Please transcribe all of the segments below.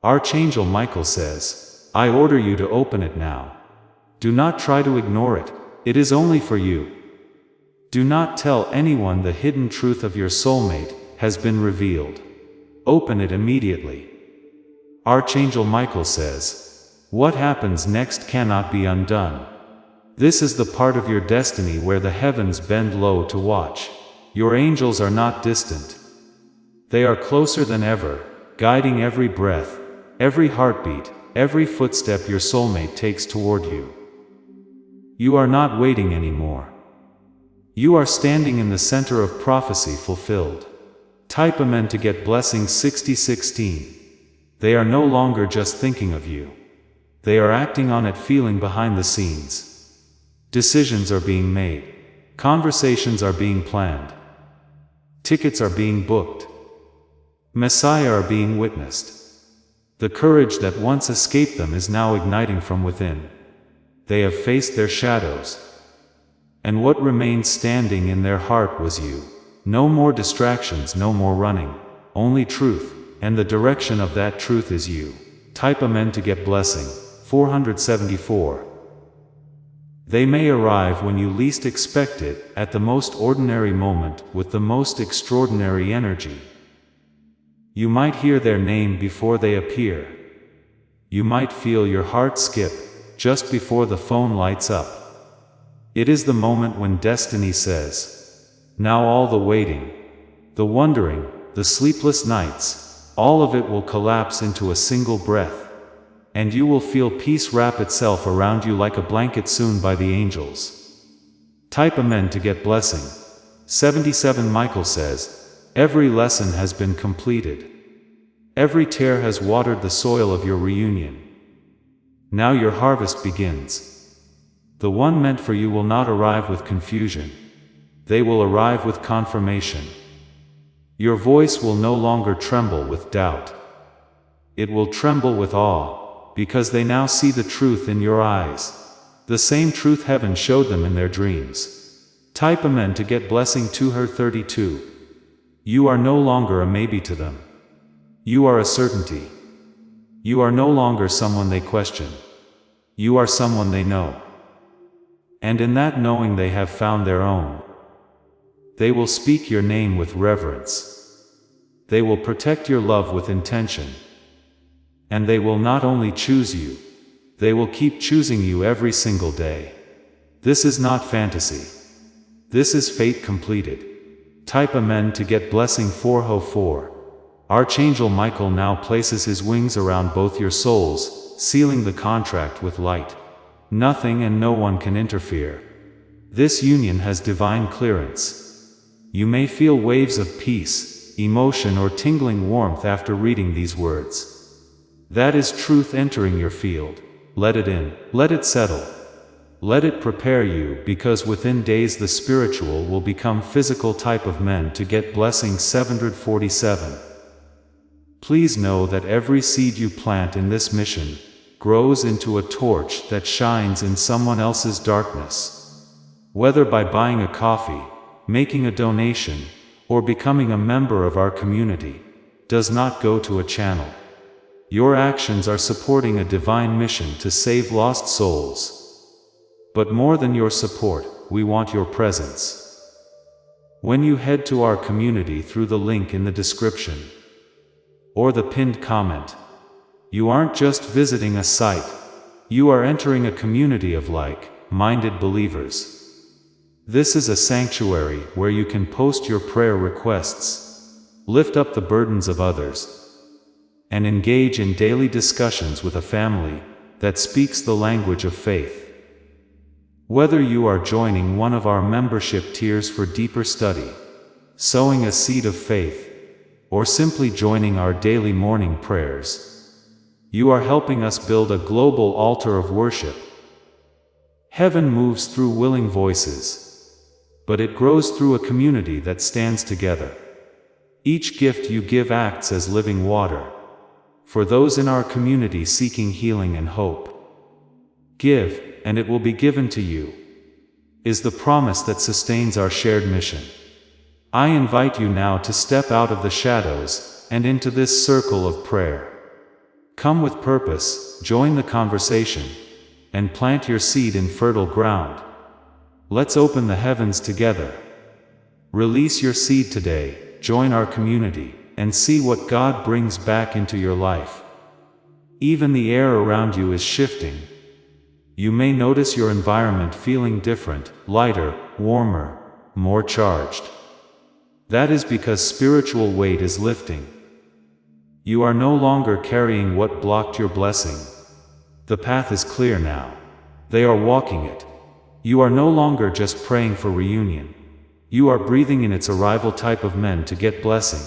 Archangel Michael says, I order you to open it now. Do not try to ignore it, it is only for you. Do not tell anyone the hidden truth of your soulmate has been revealed. Open it immediately. Archangel Michael says, what happens next cannot be undone. This is the part of your destiny where the heavens bend low to watch. Your angels are not distant. They are closer than ever, guiding every breath, every heartbeat, every footstep your soulmate takes toward you. You are not waiting anymore. You are standing in the center of prophecy fulfilled. Type Amen to get blessing 6016. They are no longer just thinking of you. They are acting on it, feeling behind the scenes. Decisions are being made. Conversations are being planned. Tickets are being booked. Messiah are being witnessed. The courage that once escaped them is now igniting from within. They have faced their shadows. And what remained standing in their heart was you. No more distractions, no more running. Only truth, and the direction of that truth is you. Type Amen to get blessing. 474. They may arrive when you least expect it, at the most ordinary moment, with the most extraordinary energy. You might hear their name before they appear. You might feel your heart skip, just before the phone lights up. It is the moment when destiny says, now all the waiting, the wondering, the sleepless nights, all of it will collapse into a single breath. And you will feel peace wrap itself around you like a blanket soon by the angels. Type Amen to get blessing. 77 Michael says, every lesson has been completed. Every tear has watered the soil of your reunion. Now your harvest begins. The one meant for you will not arrive with confusion. They will arrive with confirmation. Your voice will no longer tremble with doubt. It will tremble with awe, because they now see the truth in your eyes. The same truth heaven showed them in their dreams. Type Amen to get blessing 232. You are no longer a maybe to them. You are a certainty. You are no longer someone they question. You are someone they know. And in that knowing they have found their own. They will speak your name with reverence. They will protect your love with intention. And they will not only choose you, they will keep choosing you every single day. This is not fantasy. This is fate completed. Type Amen to get blessing 404. Archangel Michael now places his wings around both your souls, sealing the contract with light. Nothing and no one can interfere. This union has divine clearance. You may feel waves of peace, emotion or tingling warmth after reading these words. That is truth entering your field. Let it in, let it settle. Let it prepare you, because within days the spiritual will become physical. Type of men to get blessing 747. Please know that every seed you plant in this mission grows into a torch that shines in someone else's darkness. Whether by buying a coffee, making a donation, or becoming a member of our community, does not go to a channel. Your actions are supporting a divine mission to save lost souls. But more than your support, we want your presence. When you head to our community through the link in the description or the pinned comment, you aren't just visiting a site, you are entering a community of like-minded believers. This is a sanctuary where you can post your prayer requests, lift up the burdens of others, and engage in daily discussions with a family that speaks the language of faith. Whether you are joining one of our membership tiers for deeper study, sowing a seed of faith, or simply joining our daily morning prayers, you are helping us build a global altar of worship. Heaven moves through willing voices, but it grows through a community that stands together. Each gift you give acts as living water for those in our community seeking healing and hope. Give, and it will be given to you, is the promise that sustains our shared mission. I invite you now to step out of the shadows and into this circle of prayer. Come with purpose, join the conversation, and plant your seed in fertile ground. Let's open the heavens together. Release your seed today, join our community, and see what God brings back into your life. Even the air around you is shifting. You may notice your environment feeling different, lighter, warmer, more charged. That is because spiritual weight is lifting. You are no longer carrying what blocked your blessing. The path is clear now. They are walking it. You are no longer just praying for reunion. You are breathing in its arrival. Type of men to get blessing.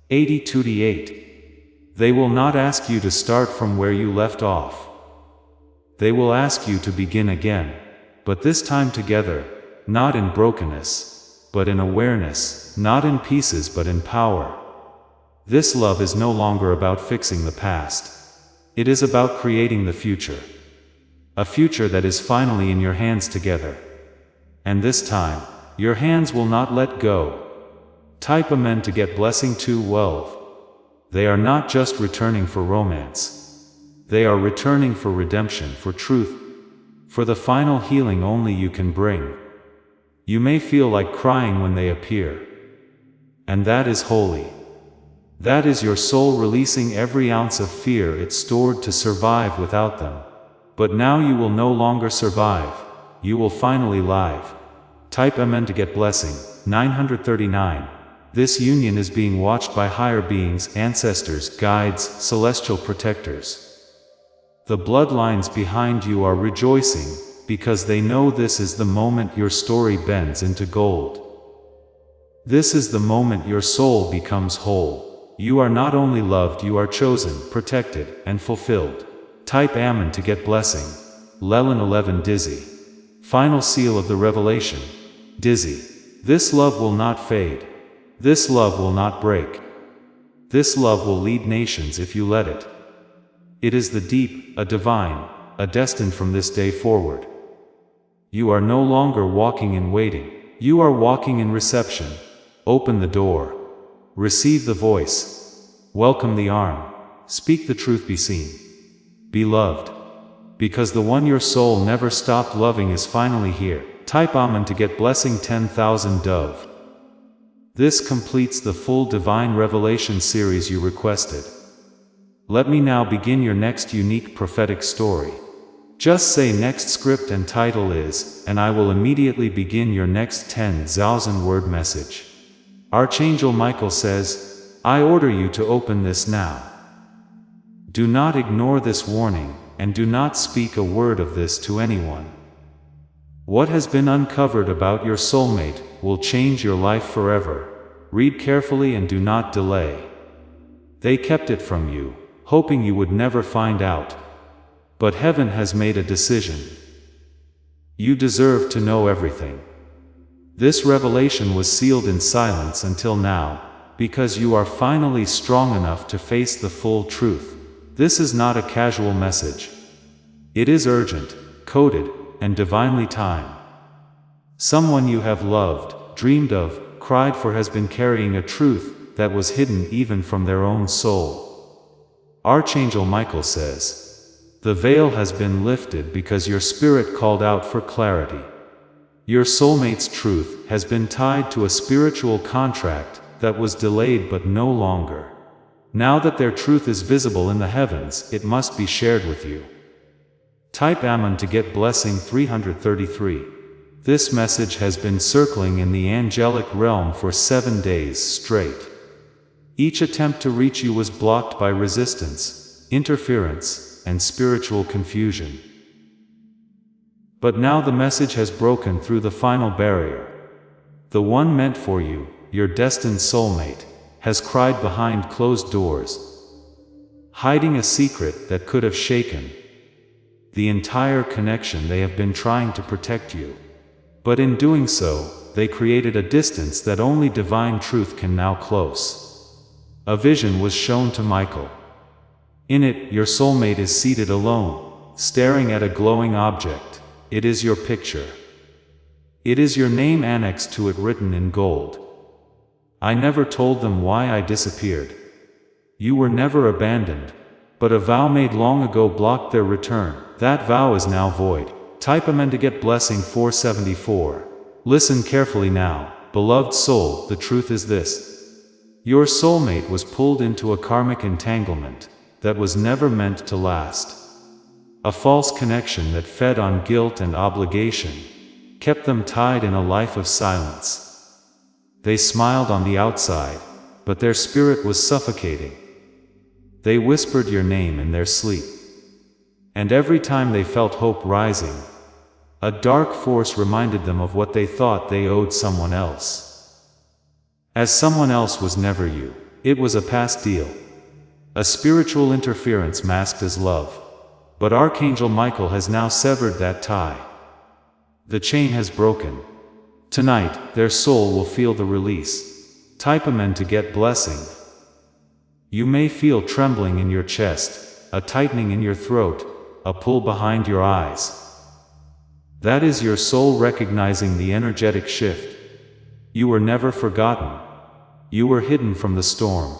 80-8. They will not ask you to start from where you left off. They will ask you to begin again, but this time together, not in brokenness, but in awareness, not in pieces but in power. This love is no longer about fixing the past. It is about creating the future. A future that is finally in your hands together. And this time, your hands will not let go. Type amen to get blessing 212. They are not just returning for romance. They are returning for redemption, for truth, for the final healing only you can bring. You may feel like crying when they appear. And that is holy. That is your soul releasing every ounce of fear it stored to survive without them. But now you will no longer survive. You will finally live. Type amen to get blessing. 939. This union is being watched by higher beings, ancestors, guides, celestial protectors. The bloodlines behind you are rejoicing, because they know this is the moment your story bends into gold. This is the moment your soul becomes whole. You are not only loved, you are chosen, protected, and fulfilled. Type amen to get blessing. Lelan 11 Dizzy. Final seal of the revelation. Dizzy. This love will not fade. This love will not break. This love will lead nations if you let it. It is the deep, a divine, a destined from this day forward. You are no longer walking in waiting. You are walking in reception. Open the door. Receive the voice. Welcome the arm. Speak the truth, be seen. Be loved. Because the one your soul never stopped loving is finally here. Type amen to get blessing 10,000 Dove. This completes the full Divine Revelation series you requested. Let me now begin your next unique prophetic story. Just say next script and title is, and I will immediately begin your next 10,000 word message. Archangel Michael says, I order you to open this now. Do not ignore this warning, and do not speak a word of this to anyone. What has been uncovered about your soulmate will change your life forever. Read carefully and do not delay. They kept it from you, hoping you would never find out. But heaven has made a decision. You deserve to know everything. This revelation was sealed in silence until now, because you are finally strong enough to face the full truth. This is not a casual message. It is urgent, coded, and divinely timed. Someone you have loved, dreamed of, cried for has been carrying a truth that was hidden even from their own soul. Archangel Michael says, the veil has been lifted because your spirit called out for clarity. Your soulmate's truth has been tied to a spiritual contract that was delayed but no longer. Now that their truth is visible in the heavens, it must be shared with you. Type amen to get blessing 333. This message has been circling in the angelic realm for 7 days straight. Each attempt to reach you was blocked by resistance, interference, and spiritual confusion. But now the message has broken through the final barrier. The one meant for you, your destined soulmate, has cried behind closed doors, hiding a secret that could have shaken the entire connection. They have been trying to protect you. But in doing so, they created a distance that only divine truth can now close. A vision was shown to Michael. In it, your soulmate is seated alone, staring at a glowing object. It is your picture. It is your name annexed to it, written in gold. I never told them why I disappeared. You were never abandoned. but a vow made long ago blocked their return. That vow is now void. Type Amen to get blessing 474. Listen carefully now, beloved soul, the truth is this. Your soulmate was pulled into a karmic entanglement that was never meant to last. A false connection that fed on guilt and obligation kept them tied in a life of silence. They smiled on the outside, but their spirit was suffocating. They whispered your name in their sleep. And every time they felt hope rising, a dark force reminded them of what they thought they owed someone else. As someone else was never you. It was a past deal. A spiritual interference masked as love. But Archangel Michael has now severed that tie. The chain has broken. Tonight, their soul will feel the release. Type Amen to get blessing. You may feel trembling in your chest, a tightening in your throat, a pull behind your eyes. That is your soul recognizing the energetic shift. You were never forgotten. You were hidden from the storm.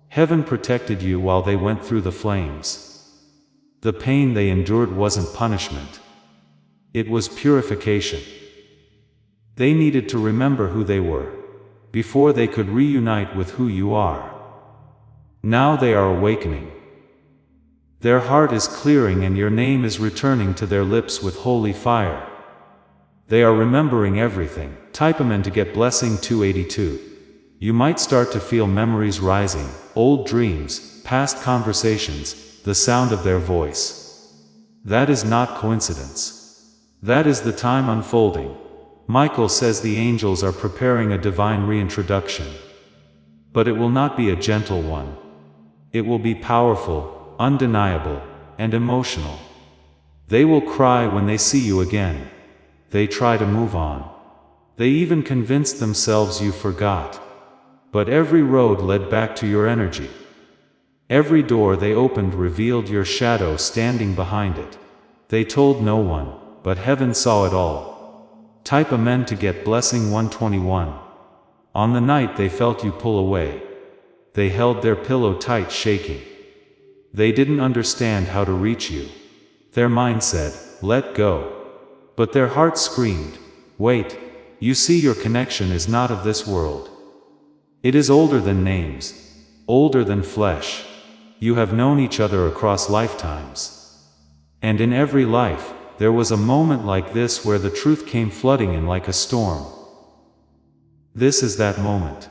Heaven protected you while they went through the flames. The pain they endured wasn't punishment. It was purification. They needed to remember who they were before they could reunite with who you are. Now they are awakening. Their heart is clearing and your name is returning to their lips with holy fire. They are remembering everything. Type Amen to get blessing 282. You might start to feel memories rising, old dreams, past conversations, the sound of their voice. That is not coincidence. That is the time unfolding. Michael says the angels are preparing a divine reintroduction. But it will not be a gentle one. It will be powerful, undeniable, and emotional. They will cry when they see you again. They try to move on. They even convince themselves you forgot. But every road led back to your energy. Every door they opened revealed your shadow standing behind it. They told no one, but heaven saw it all. Type Amen to get blessing 121. On the night they felt you pull away, they held their pillow tight, shaking. They didn't understand how to reach you. Their mind said, let go. But their heart screamed, wait, you see your connection is not of this world. It is older than names, older than flesh. You have known each other across lifetimes. And in every life, there was a moment like this where the truth came flooding in like a storm. This is that moment.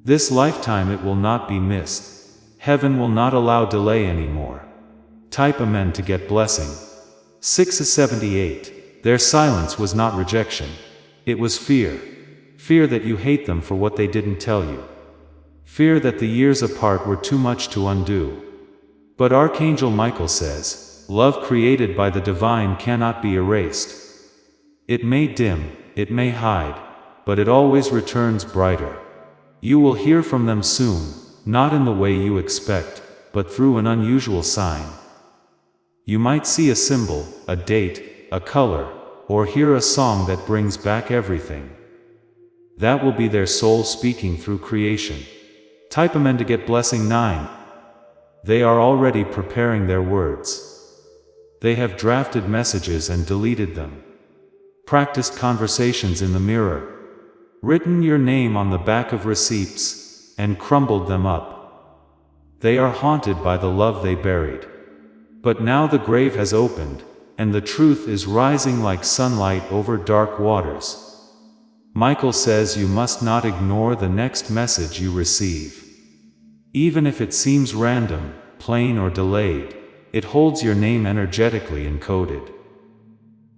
This lifetime it will not be missed. Heaven will not allow delay anymore. Type Amen to get blessing. 678. Their silence was not rejection. It was fear. Fear that you hate them for what they didn't tell you. Fear that the years apart were too much to undo. But Archangel Michael says, love created by the divine cannot be erased. It may dim, it may hide, but it always returns brighter. You will hear from them soon. Not in the way you expect, but through an unusual sign. You might see a symbol, a date, a color, or hear a song that brings back everything. That will be their soul speaking through creation. Type Amen to get blessing 9. They are already preparing their words. They have drafted messages and deleted them. Practiced conversations in the mirror. Written your name on the back of receipts and crumbled them up. They are haunted by the love they buried. But now the grave has opened, and the truth is rising like sunlight over dark waters. Michael says you must not ignore the next message you receive. Even if it seems random, plain or delayed, it holds your name energetically encoded.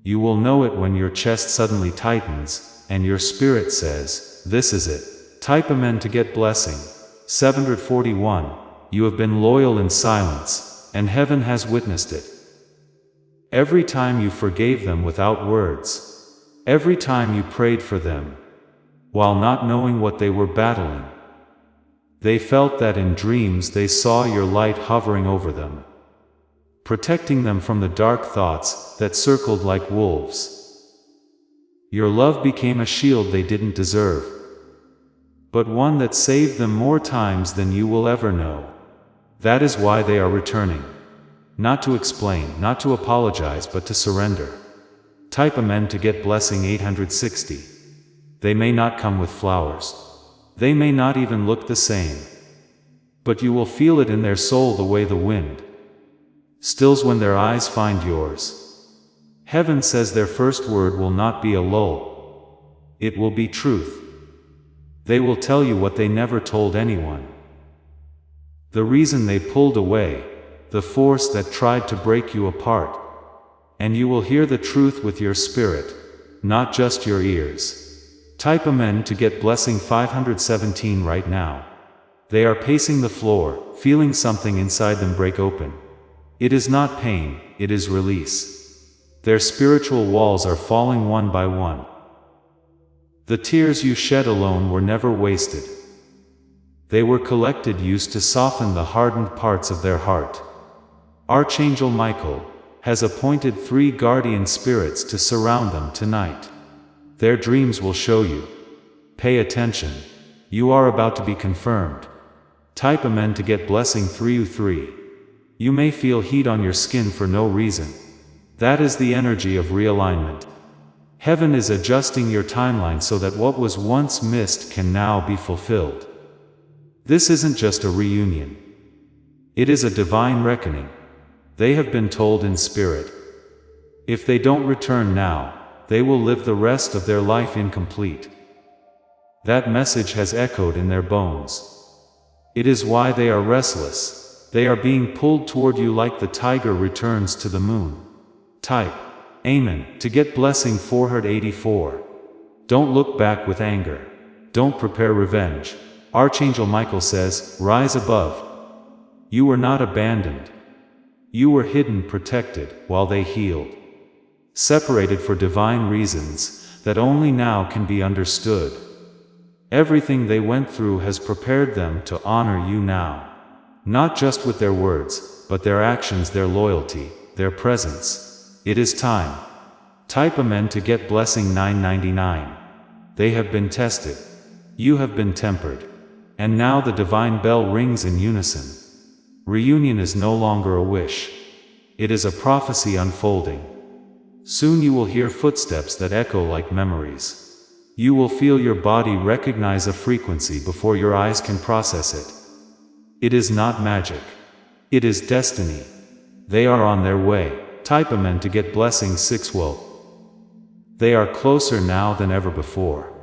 You will know it when your chest suddenly tightens, and your spirit says, this is it. Type Amen to get blessing. 741. You have been loyal in silence, and heaven has witnessed it. Every time you forgave them without words. Every time you prayed for them, while not knowing what they were battling. They felt that in dreams they saw your light hovering over them, protecting them from the dark thoughts that circled like wolves. Your love became a shield they didn't deserve, but one that saved them more times than you will ever know. That is why they are returning. Not to explain, not to apologize, but to surrender. Type Amen to get blessing 860. They may not come with flowers. They may not even look the same. But you will feel it in their soul the way the wind stills when their eyes find yours. Heaven says their first word will not be a lull. It will be truth. They will tell you what they never told anyone. The reason they pulled away, the force that tried to break you apart. And you will hear the truth with your spirit, not just your ears. Type Amen to get blessing 517 right now. They are pacing the floor, feeling something inside them break open. It is not pain, it is release. Their spiritual walls are falling one by one. The tears you shed alone were never wasted. They were collected, used to soften the hardened parts of their heart. Archangel Michael has appointed 3 guardian spirits to surround them tonight. Their dreams will show you. Pay attention. You are about to be confirmed. Type Amen to get blessing 303. You may feel heat on your skin for no reason. That is the energy of realignment. Heaven is adjusting your timeline so that what was once missed can now be fulfilled. This isn't just a reunion. It is a divine reckoning. They have been told in spirit. If they don't return now, they will live the rest of their life incomplete. That message has echoed in their bones. It is why they are restless. They are being pulled toward you like the tiger returns to the moon. Type Amen to get blessing 484. Don't look back with anger. Don't prepare revenge. Archangel Michael says, rise above. You were not abandoned. You were hidden, protected, while they healed. Separated for divine reasons that only now can be understood. Everything they went through has prepared them to honor you now. Not just with their words, but their actions, their loyalty, their presence. It is time. Type Amen to get blessing 999. They have been tested. You have been tempered. And now the divine bell rings in unison. Reunion is no longer a wish. It is a prophecy unfolding. Soon you will hear footsteps that echo like memories. You will feel your body recognize a frequency before your eyes can process it. It is not magic. It is destiny. They are on their way. Type Amen to get blessing 612. They are closer now than ever before.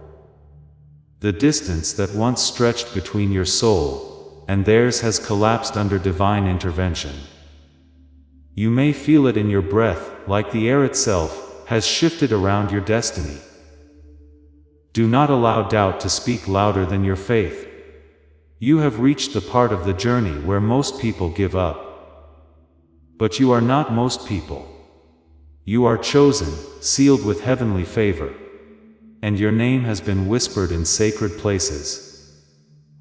The distance that once stretched between your soul and theirs has collapsed under divine intervention. You may feel it in your breath, like the air itself has shifted around your destiny. Do not allow doubt to speak louder than your faith. You have reached the part of the journey where most people give up. But you are not most people. You are chosen, sealed with heavenly favor. And your name has been whispered in sacred places.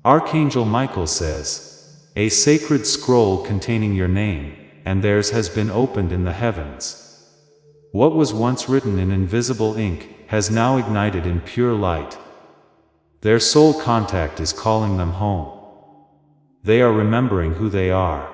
Archangel Michael says, a sacred scroll containing your name, and theirs has been opened in the heavens. What was once written in invisible ink has now ignited in pure light. Their soul contact is calling them home. They are remembering who they are,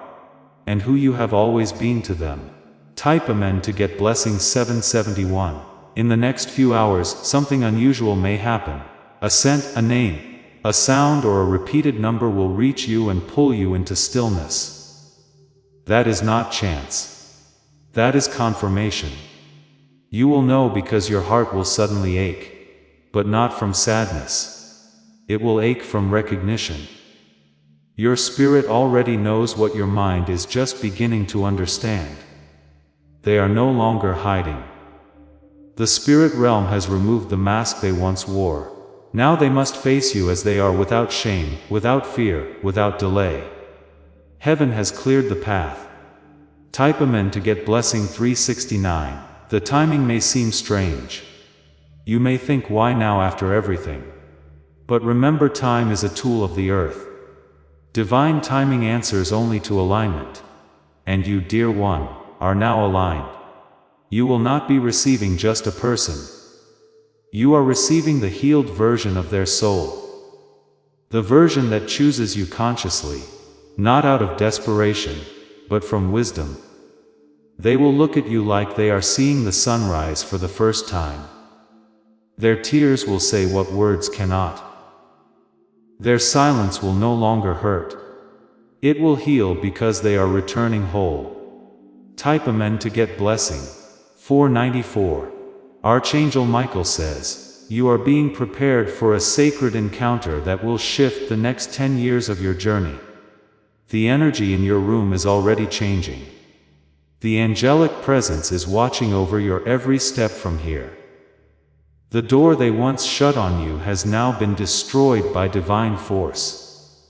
and who you have always been to them. Type Amen to get blessing 771. In the next few hours, something unusual may happen. A scent, a name, a sound, or a repeated number will reach you and pull you into stillness. That is not chance. That is confirmation. You will know because your heart will suddenly ache, but not from sadness. It will ache from recognition. Your spirit already knows what your mind is just beginning to understand. They are no longer hiding. The spirit realm has removed the mask they once wore. Now they must face you as they are, without shame, without fear, without delay. Heaven has cleared the path. Type Amen to get blessing 369. The timing may seem strange. You may think, why now after everything? But remember, time is a tool of the earth. Divine timing answers only to alignment. And you, dear one, are now aligned. You will not be receiving just a person. You are receiving the healed version of their soul. The version that chooses you consciously. not out of desperation, but from wisdom. They will look at you like they are seeing the sunrise for the first time. Their tears will say what words cannot. Their silence will no longer hurt. It will heal because they are returning whole. Type Amen to get blessing. 494. Archangel Michael says, you are being prepared for a sacred encounter that will shift the next 10 years of your journey. The energy in your room is already changing. The angelic presence is watching over your every step from here. The door they once shut on you has now been destroyed by divine force.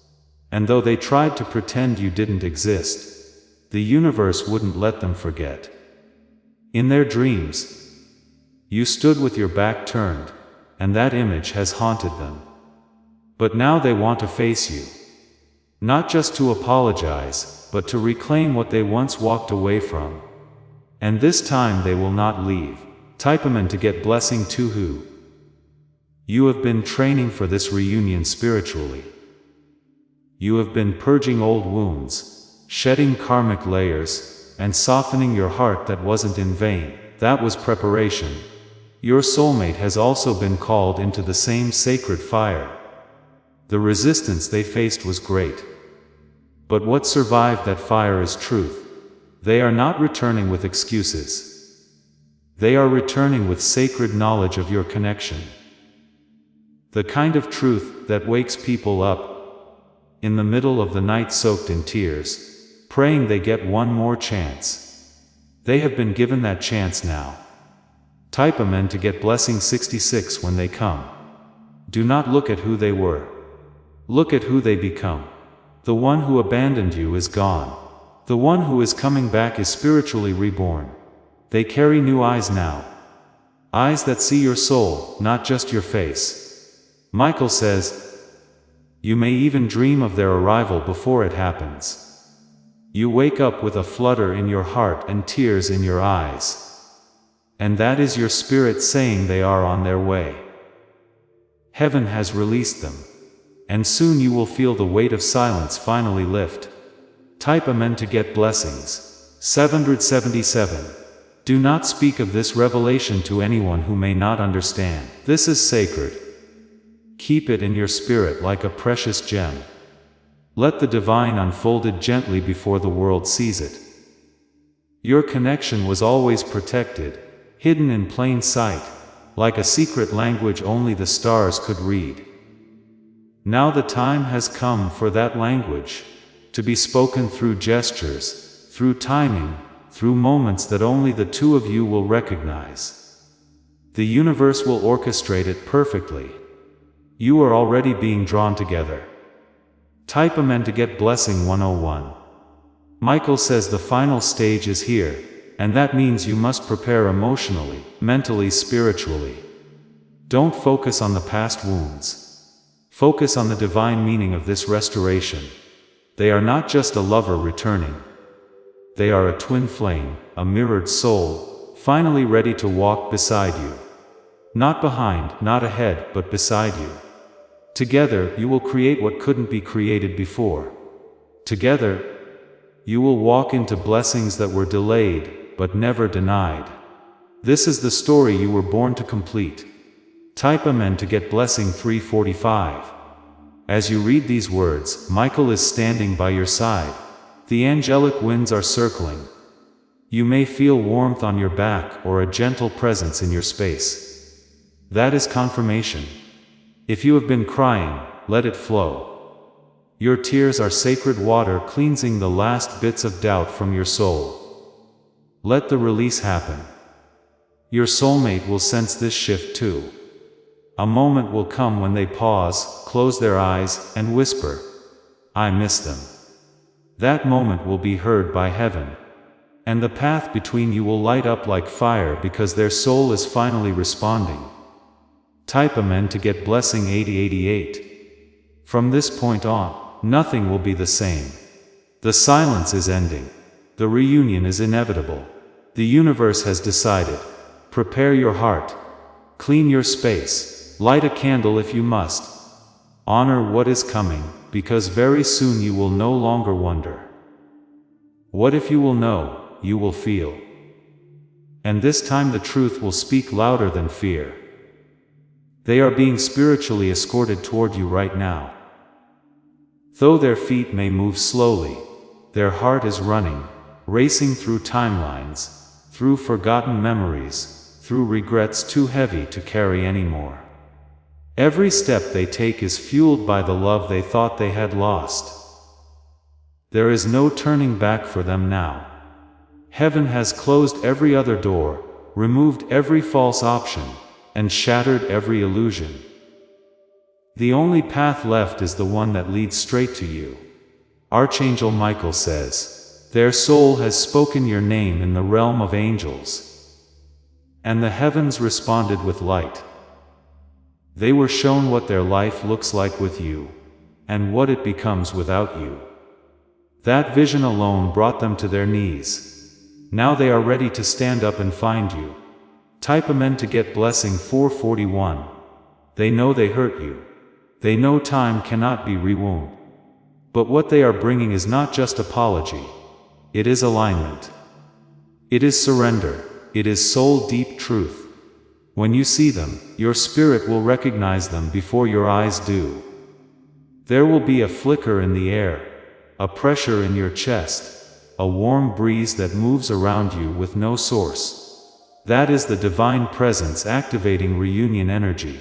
And though they tried to pretend you didn't exist, the universe wouldn't let them forget. In their dreams, you stood with your back turned, and that image has haunted them. But now they want to face you. Not just to apologize, but to reclaim what they once walked away from. And this time they will not leave. Type Amen to get blessing to who? You have been training for this reunion spiritually. You have been purging old wounds, shedding karmic layers, and softening your heart. That wasn't in vain. That was preparation. Your soulmate has also been called into the same sacred fire. The resistance they faced was great. But what survived that fire is truth. They are not returning with excuses. They are returning with sacred knowledge of your connection. The kind of truth that wakes people up in the middle of the night soaked in tears, praying they get one more chance. They have been given that chance now. Type Amen to get blessing 66 when they come. Do not look at who they were. Look at who they become. The one who abandoned you is gone. The one who is coming back is spiritually reborn. They carry new eyes now. Eyes that see your soul, not just your face. Michael says, you may even dream of their arrival before it happens. You wake up with a flutter in your heart and tears in your eyes. And that is your spirit saying they are on their way. Heaven has released them. And soon you will feel the weight of silence finally lift. Type Amen to get blessings. 777. Do not speak of this revelation to anyone who may not understand. This is sacred. Keep it in your spirit like a precious gem. Let the divine unfold it gently before the world sees it. Your connection was always protected, hidden in plain sight, like a secret language only the stars could read. Now the time has come for that language to be spoken through gestures, through timing, through moments that only the two of you will recognize. The universe will orchestrate it perfectly. You are already being drawn together. Type Amen to get blessing 101. Michael says the final stage is here, and that means you must prepare emotionally, mentally, spiritually. Don't focus on the past wounds. Focus on the divine meaning of this restoration. They are not just a lover returning. They are a twin flame, a mirrored soul, finally ready to walk beside you. Not behind, not ahead, but beside you. Together, you will create what couldn't be created before. Together, you will walk into blessings that were delayed, but never denied. This is the story you were born to complete. Type Amen to get blessing 345. As you read these words, Michael is standing by your side. The angelic winds are circling. You may feel warmth on your back or a gentle presence in your space. That is confirmation. If you have been crying, let it flow. Your tears are sacred water cleansing the last bits of doubt from your soul. Let the release happen. Your soulmate will sense this shift too. A moment will come when they pause, close their eyes, and whisper, "I miss them." That moment will be heard by heaven. And the path between you will light up like fire because their soul is finally responding. Type Amen to get blessing 8088. From this point on, nothing will be the same. The silence is ending. The reunion is inevitable. The universe has decided. Prepare your heart. Clean your space. Light a candle if you must. Honor what is coming. because very soon you will no longer wonder. What if you will know, you will feel. And this time the truth will speak louder than fear. They are being spiritually escorted toward you right now. Though their feet may move slowly, their heart is running, racing through timelines, through forgotten memories, through regrets too heavy to carry anymore. Every step they take is fueled by the love they thought they had lost. There is no turning back for them now. Heaven has closed every other door, removed every false option, and shattered every illusion. The only path left is the one that leads straight to you. Archangel Michael says, "Their soul has spoken your name in the realm of angels." And the heavens responded with light. They were shown what their life looks like with you, and what it becomes without you. That vision alone brought them to their knees. Now they are ready to stand up and find you. Type Amen to get blessing 441. They know they hurt you. They know time cannot be rewound. But what they are bringing is not just apology. It is alignment. It is surrender. It is soul deep truth. When you see them, your spirit will recognize them before your eyes do. There will be a flicker in the air, a pressure in your chest, a warm breeze that moves around you with no source. That is the divine presence activating reunion energy.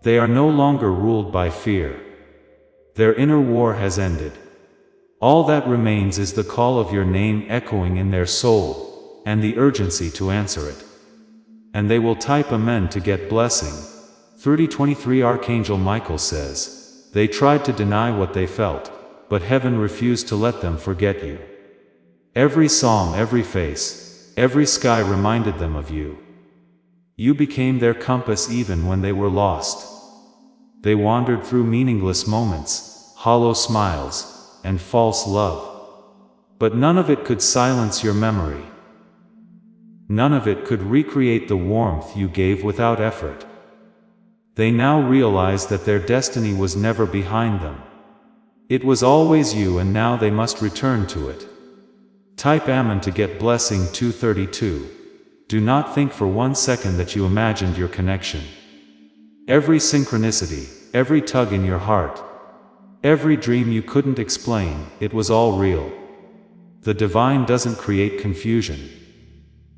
They are no longer ruled by fear. Their inner war has ended. All that remains is the call of your name echoing in their soul, and the urgency to answer it. And they will type Amen to get blessing. 3023 Archangel Michael says, "They tried to deny what they felt, but heaven refused to let them forget you." Every song, every face, every sky reminded them of you. You became their compass even when they were lost. They wandered through meaningless moments, hollow smiles, and false love. But none of it could silence your memory. None of it could recreate the warmth you gave without effort. They now realize that their destiny was never behind them. It was always you, and now they must return to it. Type Amen to get blessing 232. Do not think for 1 second that you imagined your connection. Every synchronicity, every tug in your heart, every dream you couldn't explain, it was all real. The divine doesn't create confusion.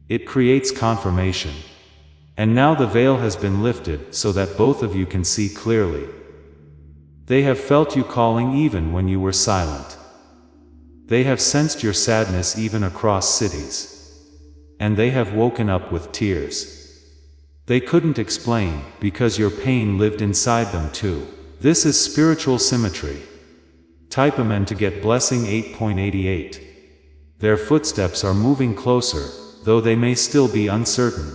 It creates confirmation. And now the veil has been lifted so that both of you can see clearly. They have felt you calling even when you were silent. They have sensed your sadness even across cities. And they have woken up with tears. They couldn't explain, because your pain lived inside them too. This is spiritual symmetry. Type Amen to get blessing 8.88. Their footsteps are moving closer, though they may still be uncertain.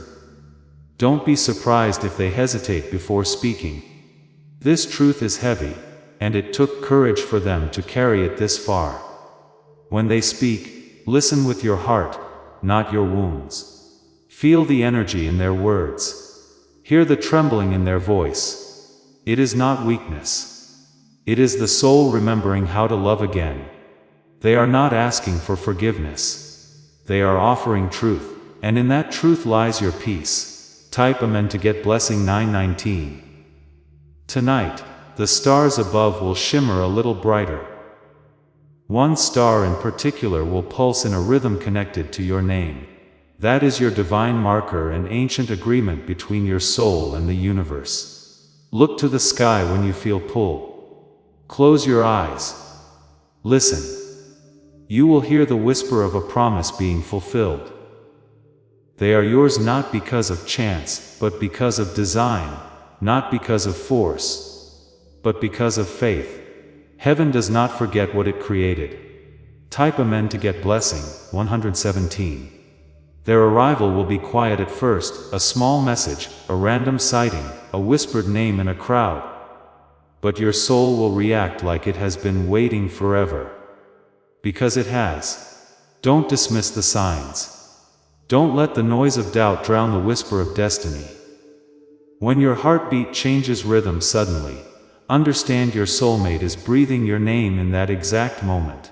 Don't be surprised if they hesitate before speaking. This truth is heavy, and it took courage for them to carry it this far. When they speak, listen with your heart, not your wounds. Feel the energy in their words. Hear the trembling in their voice. It is not weakness. It is the soul remembering how to love again. They are not asking for forgiveness. They are offering truth, and in that truth lies your peace. Type Amen to get blessing 919. Tonight, the stars above will shimmer a little brighter. One star in particular will pulse in a rhythm connected to your name. That is your divine marker and ancient agreement between your soul and the universe. Look to the sky when you feel pull. Close your eyes. Listen. You will hear the whisper of a promise being fulfilled. They are yours not because of chance, but because of design, not because of force, but because of faith. Heaven does not forget what it created. Type Amen to get blessing 117. Their arrival will be quiet at first, a small message, a random sighting, a whispered name in a crowd. But your soul will react like it has been waiting forever. Because it has. Don't dismiss the signs. Don't let the noise of doubt drown the whisper of destiny. When your heartbeat changes rhythm suddenly, understand your soulmate is breathing your name in that exact moment.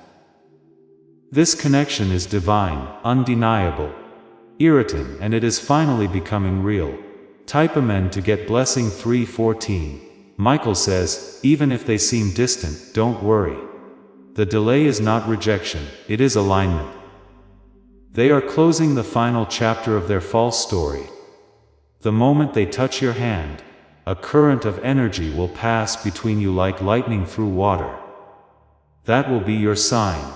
This connection is divine, undeniable, irritant, and it is finally becoming real. Type Amen to get blessing 314. Michael says, even if they seem distant, don't worry. The delay is not rejection, it is alignment. They are closing the final chapter of their false story. The moment they touch your hand, a current of energy will pass between you like lightning through water. That will be your sign.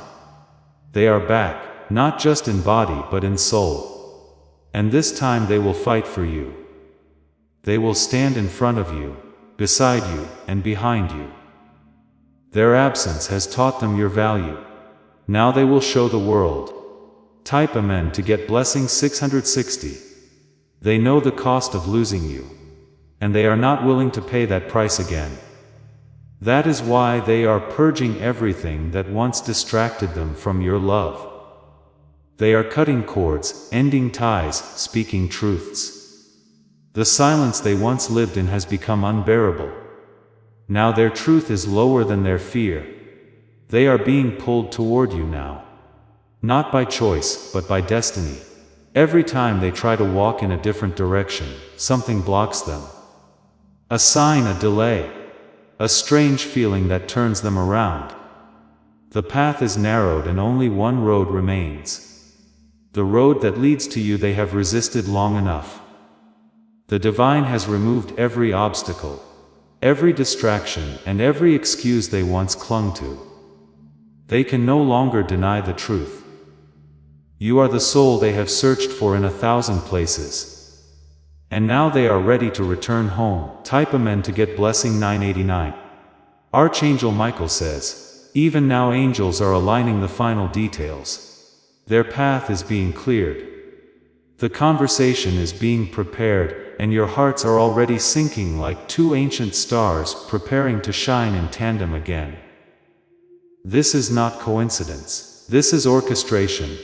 They are back, not just in body but in soul. And this time they will fight for you. They will stand in front of you, beside you, and behind you. Their absence has taught them your value. Now they will show the world. Type Amen to get blessing 660. They know the cost of losing you, and they are not willing to pay that price again. That is why they are purging everything that once distracted them from your love. They are cutting cords, ending ties, speaking truths. The silence they once lived in has become unbearable. Now their truth is lower than their fear. They are being pulled toward you now. Not by choice, but by destiny. Every time they try to walk in a different direction, something blocks them. A sign, a delay. A strange feeling that turns them around. The path is narrowed and only one road remains. The road that leads to you they have resisted long enough. The divine has removed every obstacle, every distraction, and every excuse they once clung to. They can no longer deny the truth. You are the soul they have searched for in 1,000 places. And now they are ready to return home. Type Amen to get blessing 989. Archangel Michael says, even now angels are aligning the final details. Their path is being cleared. The conversation is being prepared, and your hearts are already sinking like two ancient stars preparing to shine in tandem again. This is not coincidence. This is orchestration.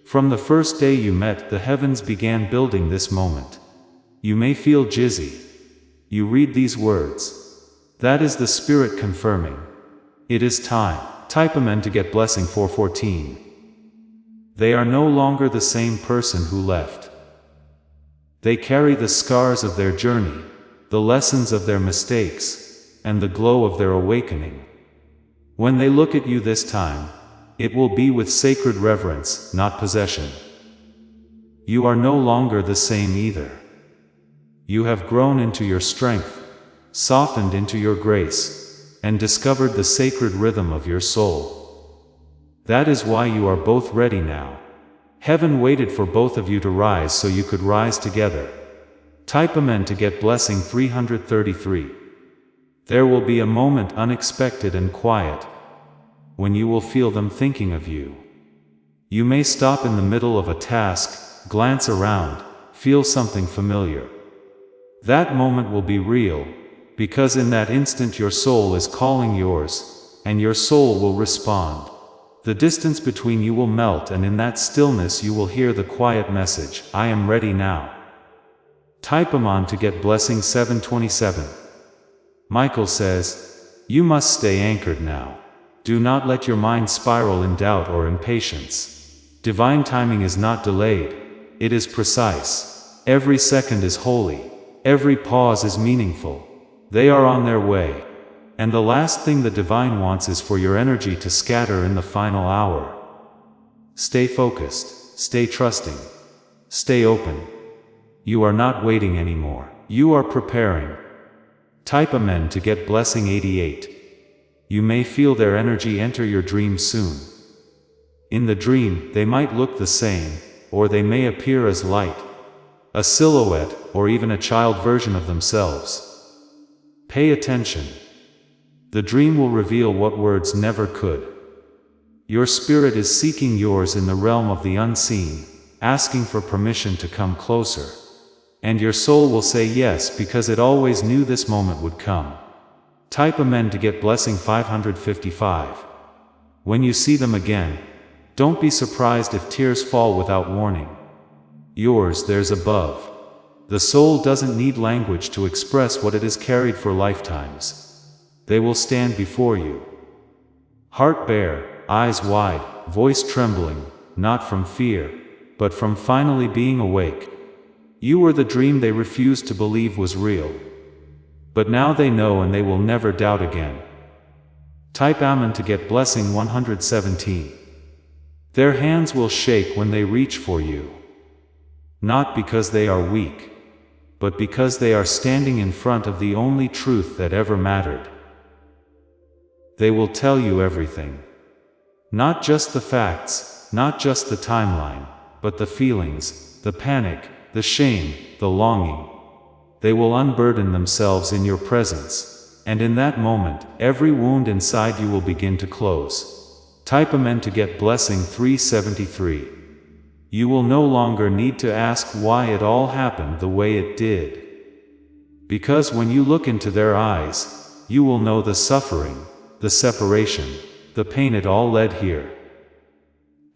From the first day you met, the heavens began building this moment. You may feel jizzy. You read these words. That is the Spirit confirming. It is time. Type Amen to get blessing 414. They are no longer the same person who left. They carry the scars of their journey, the lessons of their mistakes, and the glow of their awakening. When they look at you this time, it will be with sacred reverence, not possession. You are no longer the same either. You have grown into your strength, softened into your grace, and discovered the sacred rhythm of your soul. That is why you are both ready now. Heaven waited for both of you to rise so you could rise together. Type Amen to get blessing 333. There will be a moment unexpected and quiet, when you will feel them thinking of you. You may stop in the middle of a task, glance around, feel something familiar. That moment will be real, because in that instant your soul is calling yours, and your soul will respond. The distance between you will melt, and in that stillness you will hear the quiet message, I am ready now. Type Amen to get blessing 727. Michael says, you must stay anchored now. Do not let your mind spiral in doubt or impatience. Divine timing is not delayed. It is precise. Every second is holy. Every pause is meaningful. They are on their way. And the last thing the divine wants is for your energy to scatter in the final hour. Stay focused. Stay trusting. Stay open. You are not waiting anymore. You are preparing. Type Amen to get blessing 88. You may feel their energy enter your dream soon. In the dream, they might look the same, or they may appear as light, a silhouette, or even a child version of themselves. Pay attention. The dream will reveal what words never could. Your spirit is seeking yours in the realm of the unseen, asking for permission to come closer. And your soul will say yes because it always knew this moment would come. Type Amen to get blessing 555. When you see them again, don't be surprised if tears fall without warning. Yours, theirs above. The soul doesn't need language to express what it has carried for lifetimes. They will stand before you. Heart bare, eyes wide, voice trembling, not from fear, but from finally being awake. You were the dream they refused to believe was real. But now they know and they will never doubt again. Type Amen to get blessing 117. Their hands will shake when they reach for you. Not because they are weak, but because they are standing in front of the only truth that ever mattered. They will tell you everything. Not just the facts, not just the timeline, but the feelings, the panic, the shame, the longing. They will unburden themselves in your presence, and in that moment, every wound inside you will begin to close. Type Amen to get blessing 373. You will no longer need to ask why it all happened the way it did. Because when you look into their eyes, you will know the suffering, the separation, the pain it all led here.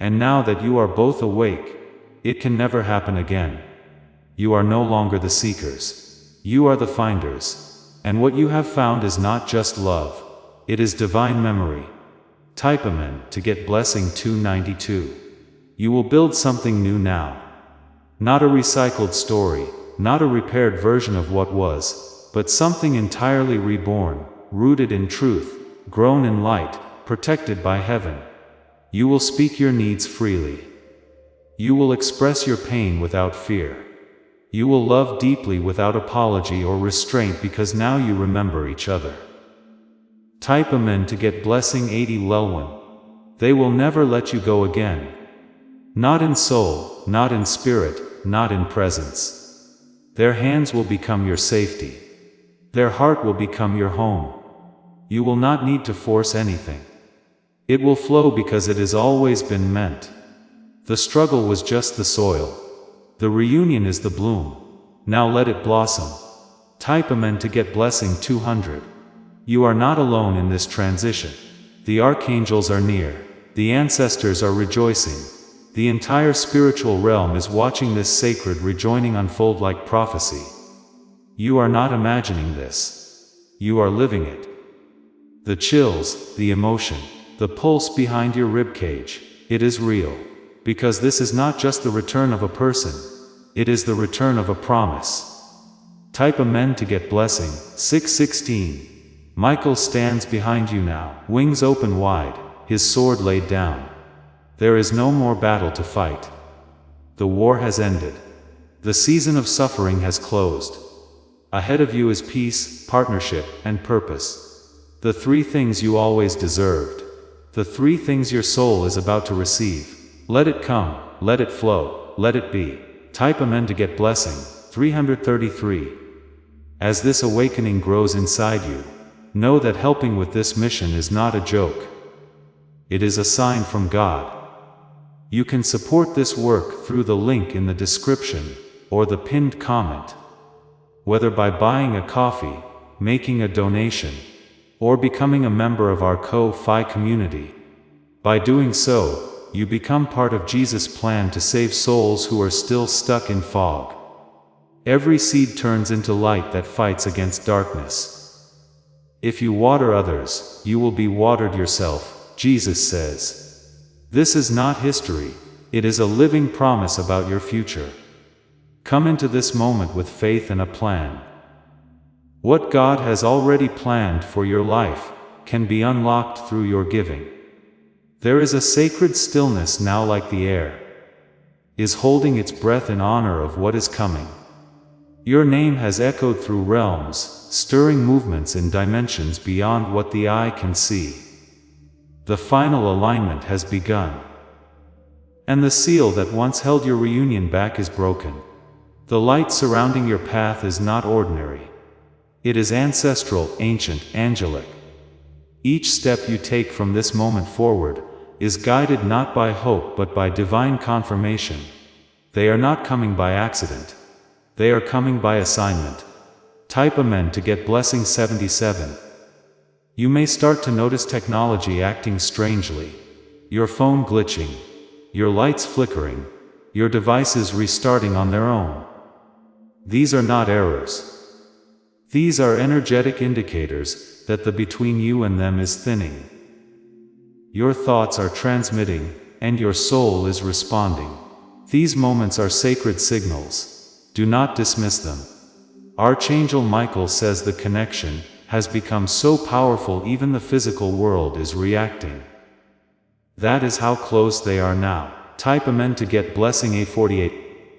And now that you are both awake, it can never happen again. You are no longer the seekers. You are the finders. And what you have found is not just love. It is divine memory. Type Amen to get blessing 292. You will build something new now. Not a recycled story, not a repaired version of what was, but something entirely reborn, rooted in truth, grown in light, protected by heaven. You will speak your needs freely. You will express your pain without fear. You will love deeply without apology or restraint because now you remember each other. Type Amen to get blessing 80 Lelwyn. They will never let you go again. Not in soul, not in spirit, not in presence. Their hands will become your safety. Their heart will become your home. You will not need to force anything. It will flow because it has always been meant. The struggle was just the soil. The reunion is the bloom. Now let it blossom. Type Amen to get blessing 200. You are not alone in this transition. The archangels are near. The ancestors are rejoicing. The entire spiritual realm is watching this sacred rejoining unfold like prophecy. You are not imagining this. You are living it. The chills, the emotion, the pulse behind your ribcage, it is real. Because this is not just the return of a person, it is the return of a promise. Type Amen to get blessing 616. Michael stands behind you now, wings open wide, his sword laid down. There is no more battle to fight. The war has ended. The season of suffering has closed. Ahead of you is peace, partnership, and purpose. The three things you always deserved. The three things your soul is about to receive. Let it come, let it flow, let it be. Type Amen to get blessing 333. As this awakening grows inside you, know that helping with this mission is not a joke. It is a sign from God. You can support this work through the link in the description, or the pinned comment. Whether by buying a coffee, making a donation, or becoming a member of our Ko-Fi community. By doing so, you become part of Jesus' plan to save souls who are still stuck in fog. Every seed turns into light that fights against darkness. If you water others, you will be watered yourself, Jesus says. This is not history, it is a living promise about your future. Come into this moment with faith and a plan. What God has already planned for your life can be unlocked through your giving. There is a sacred stillness now, like the air is holding its breath in honor of what is coming. Your name has echoed through realms, stirring movements in dimensions beyond what the eye can see. The final alignment has begun. And the seal that once held your reunion back is broken. The light surrounding your path is not ordinary. It is ancestral, ancient, angelic. Each step you take from this moment forward is guided not by hope but by divine confirmation. They are not coming by accident. They are coming by assignment. Type Amen to get blessing 77. You may start to notice technology acting strangely. Your phone glitching. Your lights flickering. Your devices restarting on their own. These are not errors. These are energetic indicators that the between you and them is thinning. Your thoughts are transmitting, and your soul is responding. These moments are sacred signals. Do not dismiss them. Archangel Michael says the connection has become so powerful even the physical world is reacting. That is how close they are now. Type Amen to get blessing A48.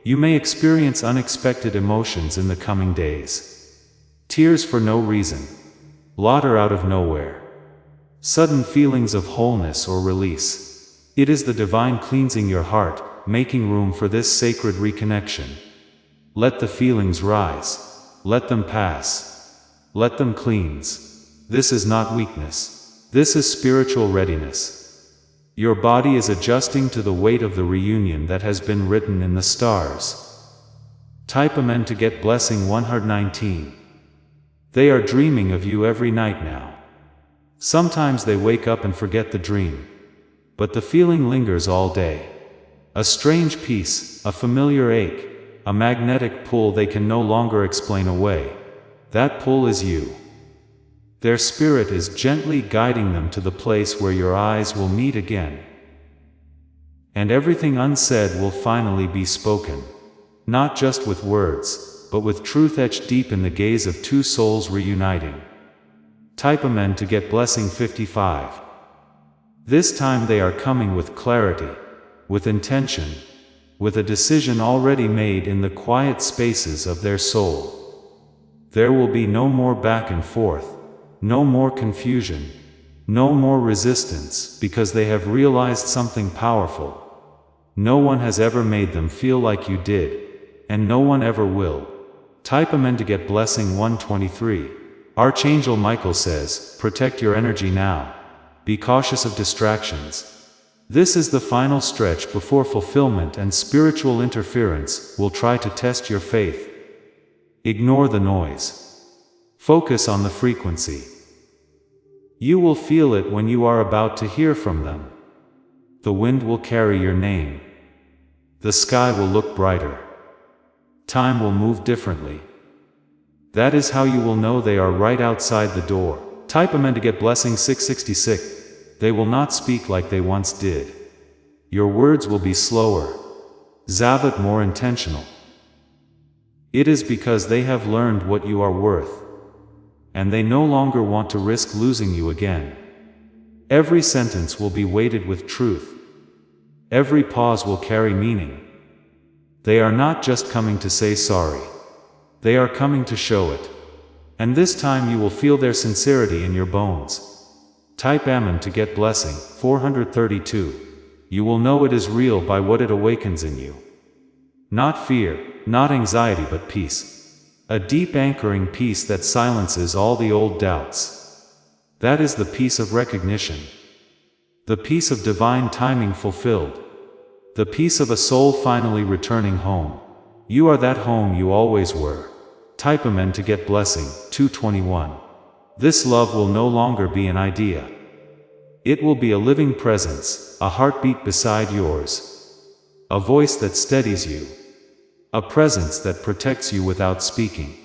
You may experience unexpected emotions in the coming days. Tears for no reason. Laughter out of nowhere. Sudden feelings of wholeness or release. It is the divine cleansing your heart, making room for this sacred reconnection. Let the feelings rise. Let them pass. Let them cleanse. This is not weakness. This is spiritual readiness. Your body is adjusting to the weight of the reunion that has been written in the stars. Type Amen to get blessing 119. They are dreaming of you every night now. Sometimes they wake up and forget the dream. But the feeling lingers all day. A strange peace, a familiar ache, a magnetic pull they can no longer explain away. That pull is you. Their spirit is gently guiding them to the place where your eyes will meet again. And everything unsaid will finally be spoken. Not just with words, but with truth etched deep in the gaze of two souls reuniting. Type Amen to get blessing 55. This time they are coming with clarity, with intention, with a decision already made in the quiet spaces of their soul. There will be no more back and forth, no more confusion, no more resistance, because they have realized something powerful. No one has ever made them feel like you did, and no one ever will. Type Amen to get blessing 123. Archangel Michael says, protect your energy now. Be cautious of distractions. This is the final stretch before fulfillment and spiritual interference will try to test your faith. Ignore the noise. Focus on the frequency. You will feel it when you are about to hear from them. The wind will carry your name. The sky will look brighter. Time will move differently. That is how you will know they are right outside the door. Type Amen to get blessing 666. They will not speak like they once did. Your words will be slower. Zavat more intentional. It is because they have learned what you are worth. And they no longer want to risk losing you again. Every sentence will be weighted with truth. Every pause will carry meaning. They are not just coming to say sorry. They are coming to show it. And this time you will feel their sincerity in your bones. Type Amen to get blessing 432. You will know it is real by what it awakens in you. Not fear, not anxiety, but peace. A deep anchoring peace that silences all the old doubts. That is the peace of recognition. The peace of divine timing fulfilled. The peace of a soul finally returning home. You are that home you always were. Type Amen to get blessing 221. This love will no longer be an idea. It will be a living presence, a heartbeat beside yours. A voice that steadies you. A presence that protects you without speaking.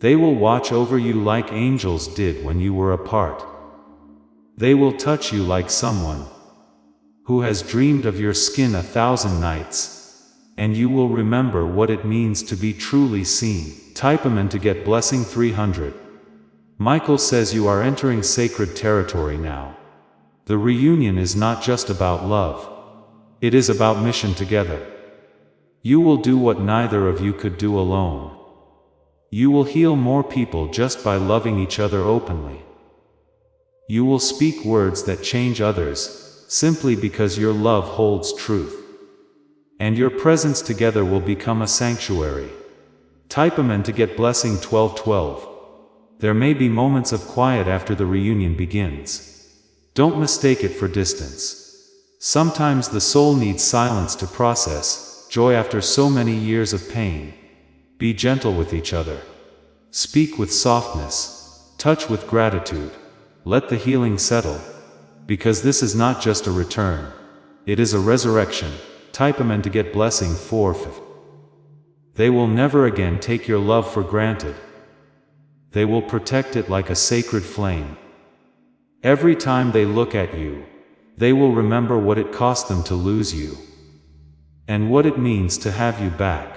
They will watch over you like angels did when you were apart. They will touch you like someone who has dreamed of your skin 1,000 nights. And you will remember what it means to be truly seen. Type Amen to get blessing 300. Michael says you are entering sacred territory now. The reunion is not just about love. It is about mission together. You will do what neither of you could do alone. You will heal more people just by loving each other openly. You will speak words that change others, simply because your love holds truth. And your presence together will become a sanctuary. Type Amen to get blessing 1212. There may be moments of quiet after the reunion begins. Don't mistake it for distance. Sometimes the soul needs silence to process joy after so many years of pain. Be gentle with each other. Speak with softness. Touch with gratitude. Let the healing settle. Because this is not just a return. It is a resurrection. Type Amen to get blessing 450. They will never again take your love for granted. They will protect it like a sacred flame. Every time they look at you, they will remember what it cost them to lose you, and what it means to have you back.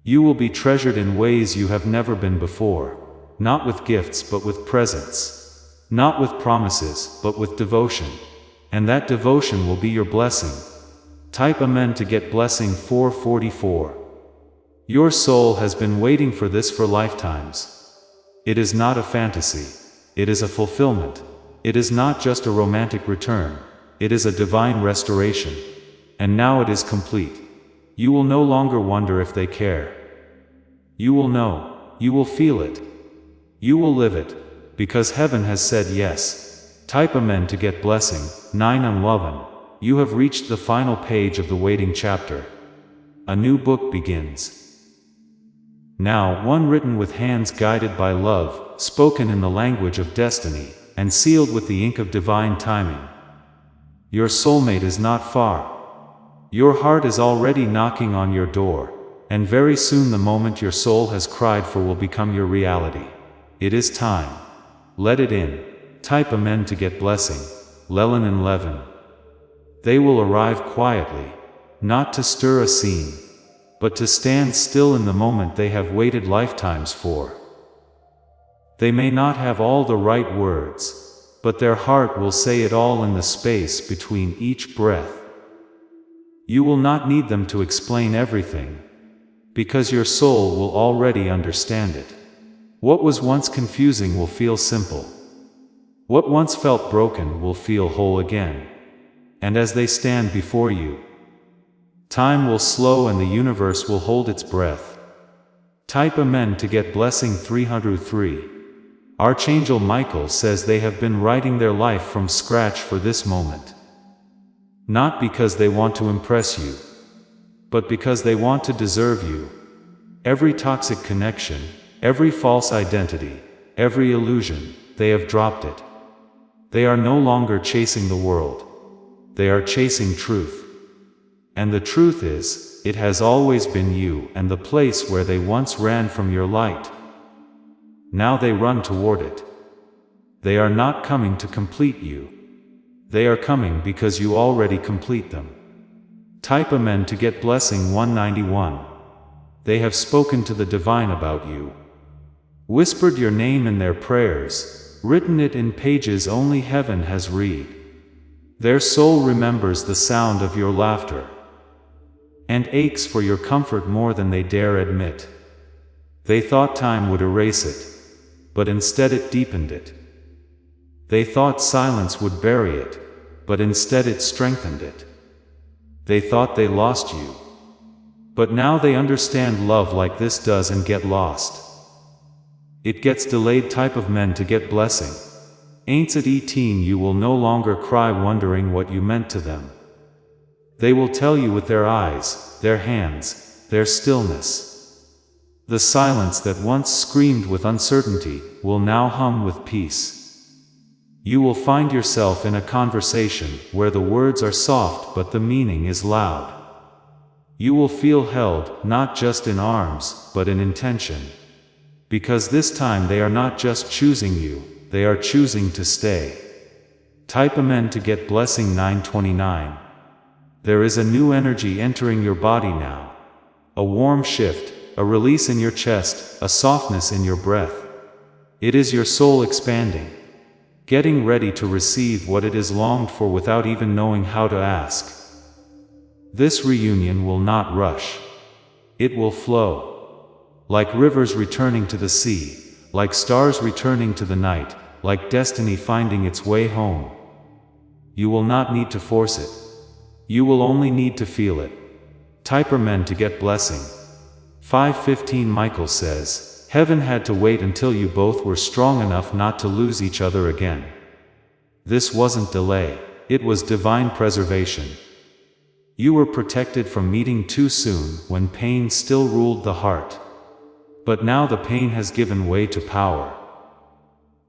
You will be treasured in ways you have never been before, not with gifts but with presence, not with promises but with devotion, and that devotion will be your blessing. Type Amen to get blessing 444. Your soul has been waiting for this for lifetimes. It is not a fantasy. It is a fulfillment. It is not just a romantic return. It is a divine restoration. And now it is complete. You will no longer wonder if they care. You will know. You will feel it. You will live it, because heaven has said yes. Type Amen to get blessing 911. You have reached the final page of the waiting chapter. A new book begins. Now one written with hands guided by love, spoken in the language of destiny, and sealed with the ink of divine timing. Your soulmate is not far. Your heart is already knocking on your door, and very soon the moment your soul has cried for will become your reality. It is time. Let it in. Type Amen to get blessing. Lelin and Levin. They will arrive quietly, not to stir a scene, but to stand still in the moment they have waited lifetimes for. They may not have all the right words, but their heart will say it all in the space between each breath. You will not need them to explain everything, because your soul will already understand it. What was once confusing will feel simple. What once felt broken will feel whole again. And as they stand before you, time will slow and the universe will hold its breath. Type Amen to get blessing 303. Archangel Michael says they have been writing their life from scratch for this moment. Not because they want to impress you, but because they want to deserve you. Every toxic connection, every false identity, every illusion, they have dropped it. They are no longer chasing the world. They are chasing truth. And the truth is, it has always been you and the place where they once ran from your light. Now they run toward it. They are not coming to complete you. They are coming because you already complete them. Type Amen to get blessing 191. They have spoken to the divine about you. Whispered your name in their prayers, written it in pages only heaven has read. Their soul remembers the sound of your laughter, and aches for your comfort more than they dare admit. They thought time would erase it, but instead it deepened it. They thought silence would bury it, but instead it strengthened it. They thought they lost you, but now they understand love like this does and get lost. It gets delayed. Type of men to get blessing. Ain't it 18? You will no longer cry wondering what you meant to them. They will tell you with their eyes, their hands, their stillness. The silence that once screamed with uncertainty will now hum with peace. You will find yourself in a conversation where the words are soft but the meaning is loud. You will feel held, not just in arms, but in intention. Because this time they are not just choosing you, they are choosing to stay. Type Amen to get blessing 929. There is a new energy entering your body now. A warm shift, a release in your chest, a softness in your breath. It is your soul expanding, getting ready to receive what it has longed for without even knowing how to ask. This reunion will not rush. It will flow. Like rivers returning to the sea, like stars returning to the night, like destiny finding its way home. You will not need to force it. You will only need to feel it. Type Amen to get blessing. 515 Michael says, heaven had to wait until you both were strong enough not to lose each other again. This wasn't delay, it was divine preservation. You were protected from meeting too soon when pain still ruled the heart. But now the pain has given way to power.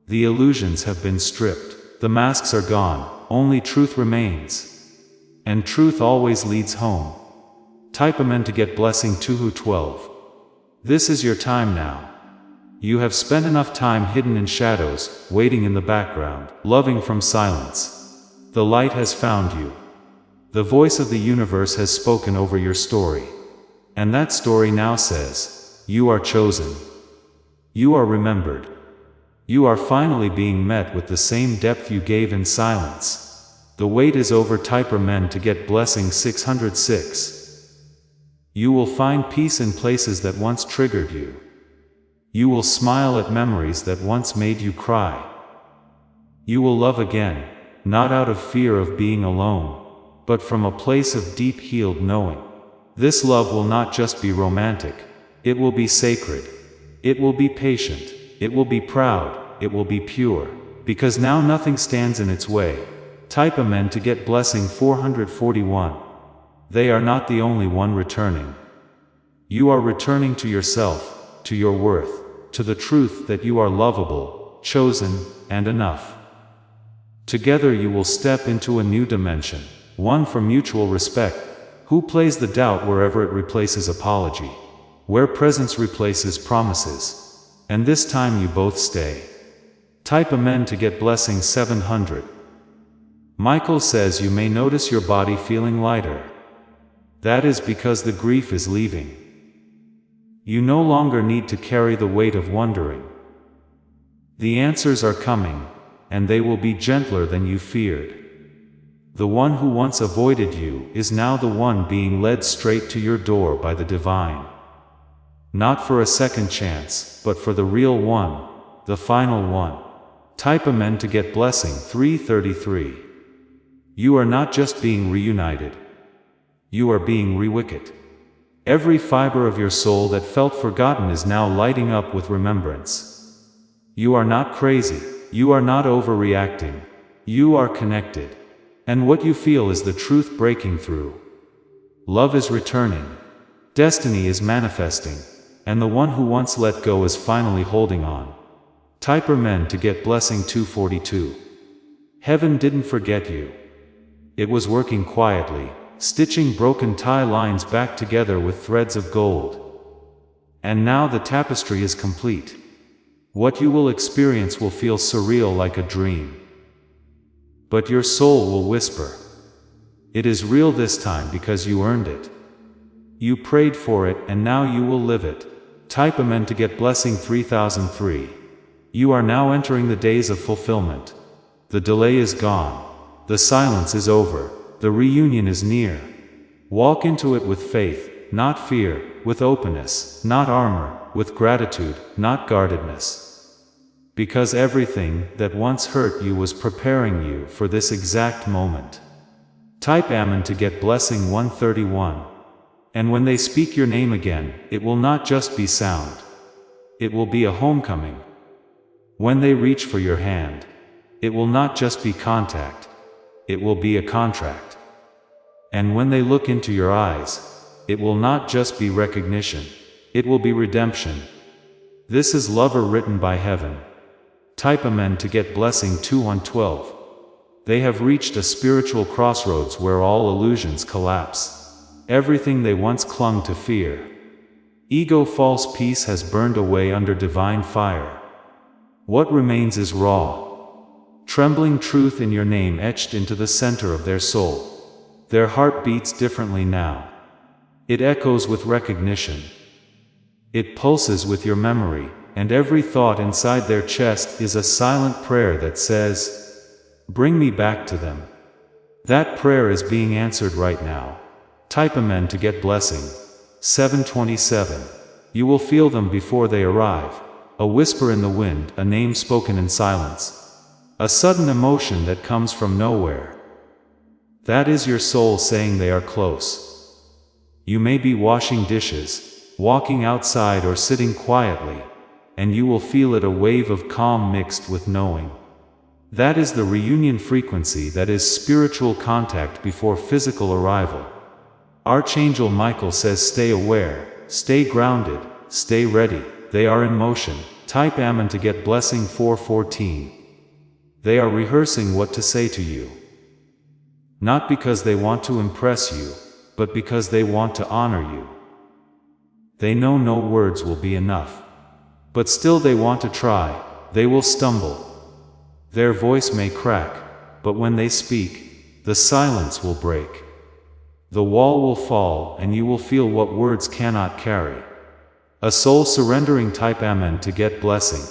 The illusions have been stripped, the masks are gone, only truth remains. And truth always leads home. Type Amen to get blessing 212. This is your time now. You have spent enough time hidden in shadows, waiting in the background, loving from silence. The light has found you. The voice of the universe has spoken over your story. And that story now says, you are chosen. You are remembered. You are finally being met with the same depth you gave in silence. The wait is over. Type Amen to get blessing 606. You will find peace in places that once triggered you. You will smile at memories that once made you cry. You will love again, not out of fear of being alone, but from a place of deep healed knowing. This love will not just be romantic, it will be sacred. It will be patient, it will be proud, it will be pure, because now nothing stands in its way. Type Amen to get blessing 441. They are not the only one returning. You are returning to yourself, to your worth, to the truth that you are lovable, chosen, and enough. Together you will step into a new dimension, one for mutual respect. Who plays the doubt wherever it replaces apology? Where presence replaces promises. And this time you both stay. Type Amen to get blessing 700. Michael says you may notice your body feeling lighter. That is because the grief is leaving. You no longer need to carry the weight of wondering. The answers are coming, and they will be gentler than you feared. The one who once avoided you is now the one being led straight to your door by the divine. Not for a second chance, but for the real one, the final one. Type Amen to get blessing 333. You are not just being reunited. You are being rewicked. Every fiber of your soul that felt forgotten is now lighting up with remembrance. You are not crazy. You are not overreacting. You are connected. And what you feel is the truth breaking through. Love is returning. Destiny is manifesting. And the one who once let go is finally holding on. Type Amen to get blessing 242. Heaven didn't forget you. It was working quietly, stitching broken tie lines back together with threads of gold. And now the tapestry is complete. What you will experience will feel surreal like a dream. But your soul will whisper. It is real this time because you earned it. You prayed for it and now you will live it. Type Amen to get blessing 3003. You are now entering the days of fulfillment. The delay is gone. The silence is over. The reunion is near. Walk into it with faith, not fear, with openness, not armor, with gratitude, not guardedness. Because everything that once hurt you was preparing you for this exact moment. Type Amen to get blessing 131. And when they speak your name again, it will not just be sound. It will be a homecoming. When they reach for your hand, it will not just be contact. It will be a contract. And when they look into your eyes, it will not just be recognition. It will be redemption. This is Lover written by heaven. Type Amen to get blessing 2112. They have reached a spiritual crossroads where all illusions collapse. Everything they once clung to fear. Ego false peace has burned away under divine fire. What remains is raw, trembling truth in your name etched into the center of their soul. Their heart beats differently now. It echoes with recognition. It pulses with your memory, and every thought inside their chest is a silent prayer that says, "Bring me back to them." That prayer is being answered right now. Type Amen to get blessing 727. You will feel them before they arrive. A whisper in the wind, a name spoken in silence. A sudden emotion that comes from nowhere. That is your soul saying they are close. You may be washing dishes, walking outside or sitting quietly, and you will feel it, a wave of calm mixed with knowing. That is the reunion frequency, that is spiritual contact before physical arrival. Archangel Michael says stay aware, stay grounded, stay ready. They are in motion. Type Amen to get blessing 414. They are rehearsing what to say to you. Not because they want to impress you, but because they want to honor you. They know no words will be enough. But still they want to try, they will stumble. Their voice may crack, but when they speak, the silence will break. The wall will fall and you will feel what words cannot carry. A soul surrendering type Amen to get blessing.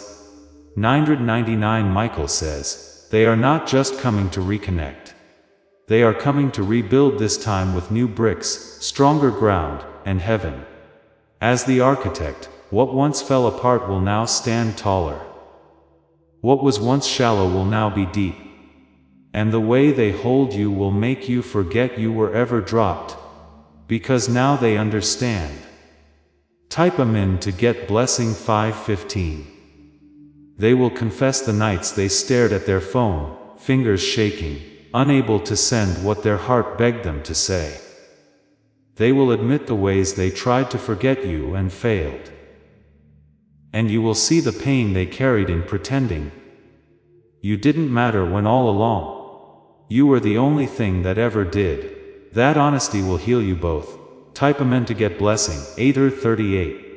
999 Michael says, they are not just coming to reconnect. They are coming to rebuild, this time with new bricks, stronger ground, and heaven. As the architect, what once fell apart will now stand taller. What was once shallow will now be deep. And the way they hold you will make you forget you were ever dropped. Because now they understand. Type Amen to get blessing. 515. They will confess the nights they stared at their phone, fingers shaking, unable to send what their heart begged them to say. They will admit the ways they tried to forget you and failed. And you will see the pain they carried in pretending. You didn't matter when all along. You were the only thing that ever did. That honesty will heal you both. Type Amen to get blessing. 838.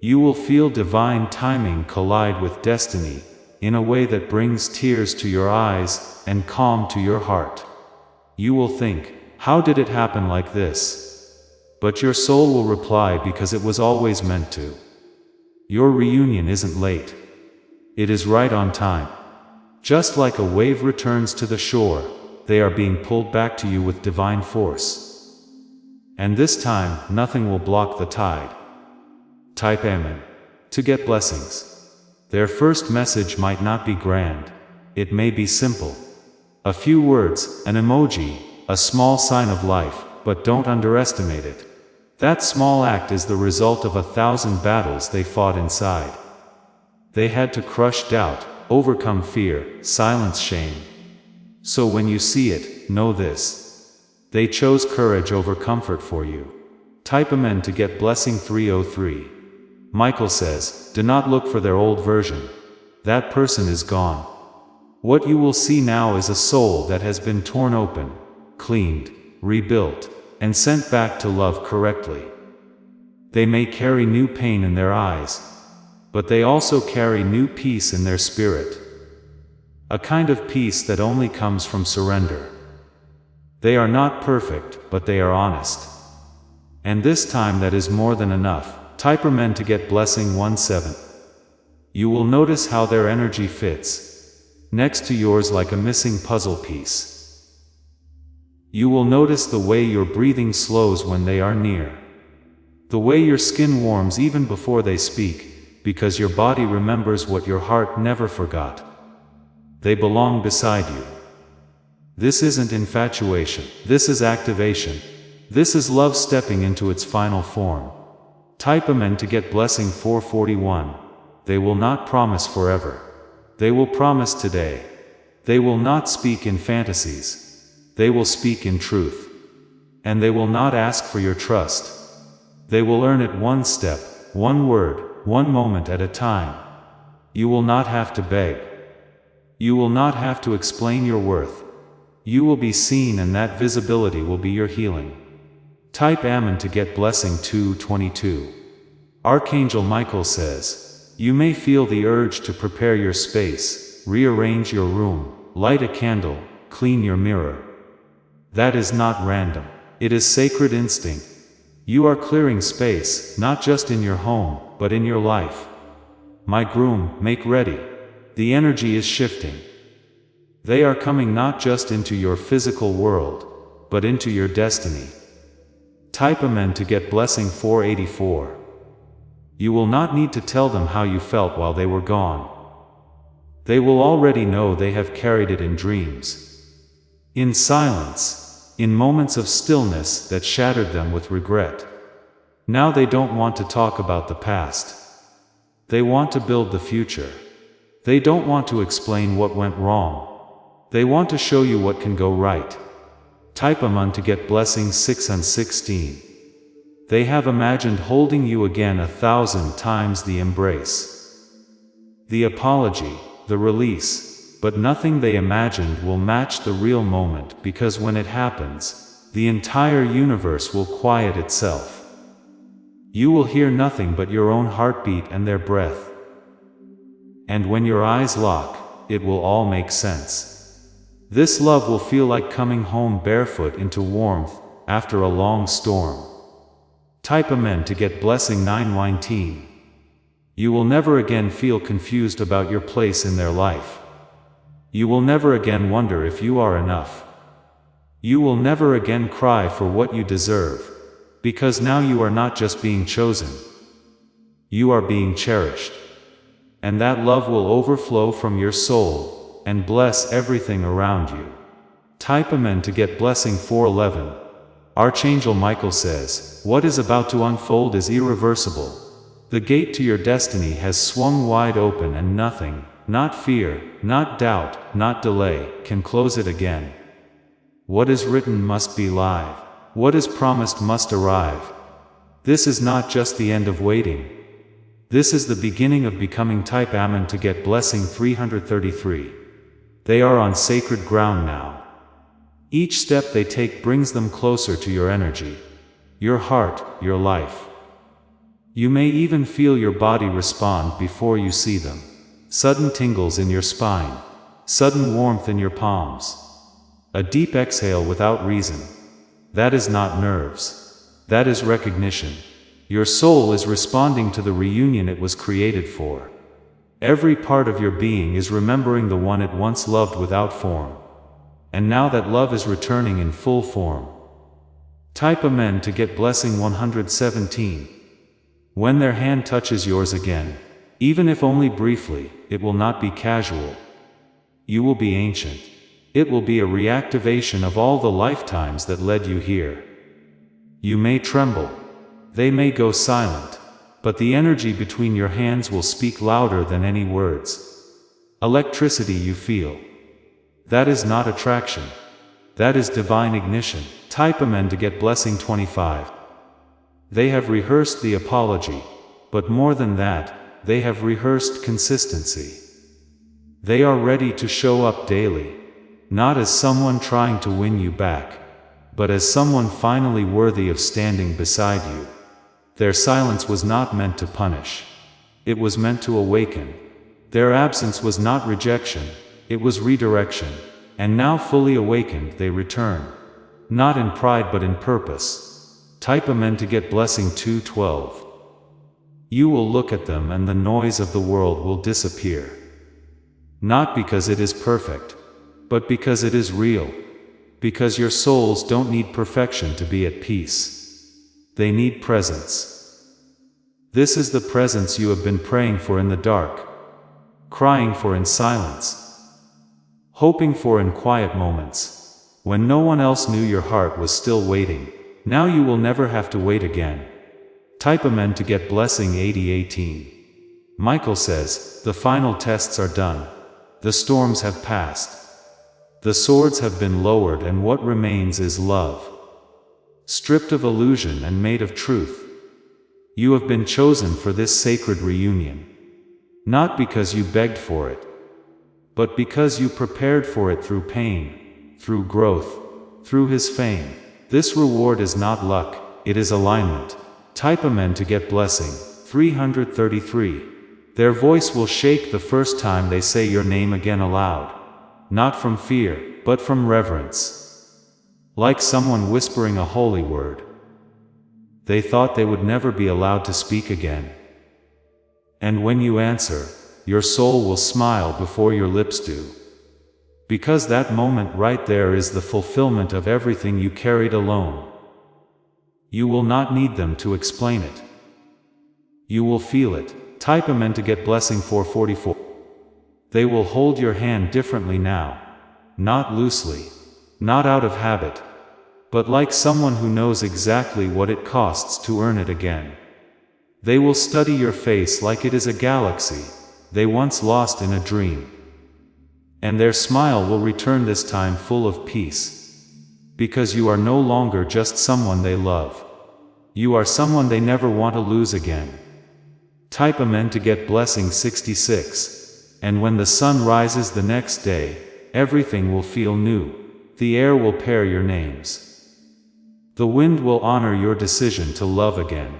You will feel divine timing collide with destiny, in a way that brings tears to your eyes and calm to your heart. You will think, how did it happen like this? But your soul will reply, because it was always meant to. Your reunion isn't late. It is right on time. Just like a wave returns to the shore, they are being pulled back to you with divine force. And this time, nothing will block the tide. Type Amen to get blessings. Their first message might not be grand. It may be simple. A few words, an emoji, a small sign of life, but don't underestimate it. That small act is the result of 1,000 battles they fought inside. They had to crush doubt, overcome fear, silence shame. So when you see it, know this. They chose courage over comfort for you. Type Amen to get blessing. 303. Michael says, do not look for their old version. That person is gone. What you will see now is a soul that has been torn open, cleaned, rebuilt, and sent back to love correctly. They may carry new pain in their eyes, but they also carry new peace in their spirit. A kind of peace that only comes from surrender. They are not perfect, but they are honest. And this time that is more than enough. Type Amen to get blessing. 17. You will notice how their energy fits next to yours like a missing puzzle piece. You will notice the way your breathing slows when they are near. The way your skin warms even before they speak, because your body remembers what your heart never forgot. They belong beside you. This isn't infatuation. This is activation. This is love stepping into its final form. Type Amen to get blessing. 441. They will not promise forever. They will promise today. They will not speak in fantasies. They will speak in truth. And they will not ask for your trust. They will earn it one step, one word, one moment at a time. You will not have to beg. You will not have to explain your worth. You will be seen, and that visibility will be your healing. Type Amen to get blessing. 222. Archangel Michael says, you may feel the urge to prepare your space, rearrange your room, light a candle, clean your mirror. That is not random. It is sacred instinct. You are clearing space, not just in your home, but in your life. My groom, make ready. The energy is shifting. They are coming not just into your physical world, but into your destiny. Type Amen to get blessing. 484. You will not need to tell them how you felt while they were gone. They will already know. They have carried it in dreams, in silence, in moments of stillness that shattered them with regret. Now they don't want to talk about the past. They want to build the future. They don't want to explain what went wrong. They want to show you what can go right. Type Amen to get blessings. 616. They have imagined holding you again 1,000 times the embrace, the apology, the release, but nothing they imagined will match the real moment, because when it happens, the entire universe will quiet itself. You will hear nothing but your own heartbeat and their breath. And when your eyes lock, it will all make sense. This love will feel like coming home barefoot into warmth after a long storm. Type Amen to get blessing 919. You will never again feel confused about your place in their life. You will never again wonder if you are enough. You will never again cry for what you deserve, because now you are not just being chosen. You are being cherished. And that love will overflow from your soul and bless everything around you. Type Amen to get blessing 411. Archangel Michael says, what is about to unfold is irreversible. The gate to your destiny has swung wide open, and nothing, not fear, not doubt, not delay, can close it again. What is written must be live. What is promised must arrive. This is not just the end of waiting. This is the beginning of becoming. Type Amen to get blessing 333. They are on sacred ground now. Each step they take brings them closer to your energy, your heart, your life. You may even feel your body respond before you see them. Sudden tingles in your spine, sudden warmth in your palms. A deep exhale without reason. That is not nerves. That is recognition. Your soul is responding to the reunion it was created for. Every part of your being is remembering the one it once loved without form. And now that love is returning in full form. Type Amen to get blessing 117. When their hand touches yours again, even if only briefly, it will not be casual. You will be ancient. It will be a reactivation of all the lifetimes that led you here. You may tremble. They may go silent. But the energy between your hands will speak louder than any words. Electricity you feel. That is not attraction. That is divine ignition. Type Amen to get blessing 25. They have rehearsed the apology, but more than that, they have rehearsed consistency. They are ready to show up daily, not as someone trying to win you back, but as someone finally worthy of standing beside you. Their silence was not meant to punish. It was meant to awaken. Their absence was not rejection, it was redirection. And now fully awakened, they return. Not in pride but in purpose. Type Amen to get blessing 212. You will look at them and the noise of the world will disappear. Not because it is perfect, but because it is real. Because your souls don't need perfection to be at peace. They need presence. This is the presence you have been praying for in the dark, crying for in silence, hoping for in quiet moments, when no one else knew your heart was still waiting. Now you will never have to wait again. Type Amen to get blessing 8018. Michael says, the final tests are done. The storms have passed. The swords have been lowered, and what remains is love. Stripped of illusion and made of truth. You have been chosen for this sacred reunion. Not because you begged for it, but because you prepared for it through pain, through growth, through His fame. This reward is not luck, it is alignment. Type Amen to get blessing 333. Their voice will shake the first time they say your name again aloud. Not from fear, but from reverence. Like someone whispering a holy word. They thought they would never be allowed to speak again. And when you answer, your soul will smile before your lips do. Because that moment right there is the fulfillment of everything you carried alone. You will not need them to explain it. You will feel it. Type Amen to get blessing 444. They will hold your hand differently now. Not loosely. Not out of habit. But like someone who knows exactly what it costs to earn it again. They will study your face like it is a galaxy they once lost in a dream. And their smile will return this time full of peace. Because you are no longer just someone they love. You are someone they never want to lose again. Type Amen to get blessing 66. And when the sun rises the next day, everything will feel new. The air will pair your names. The wind will honor your decision to love again.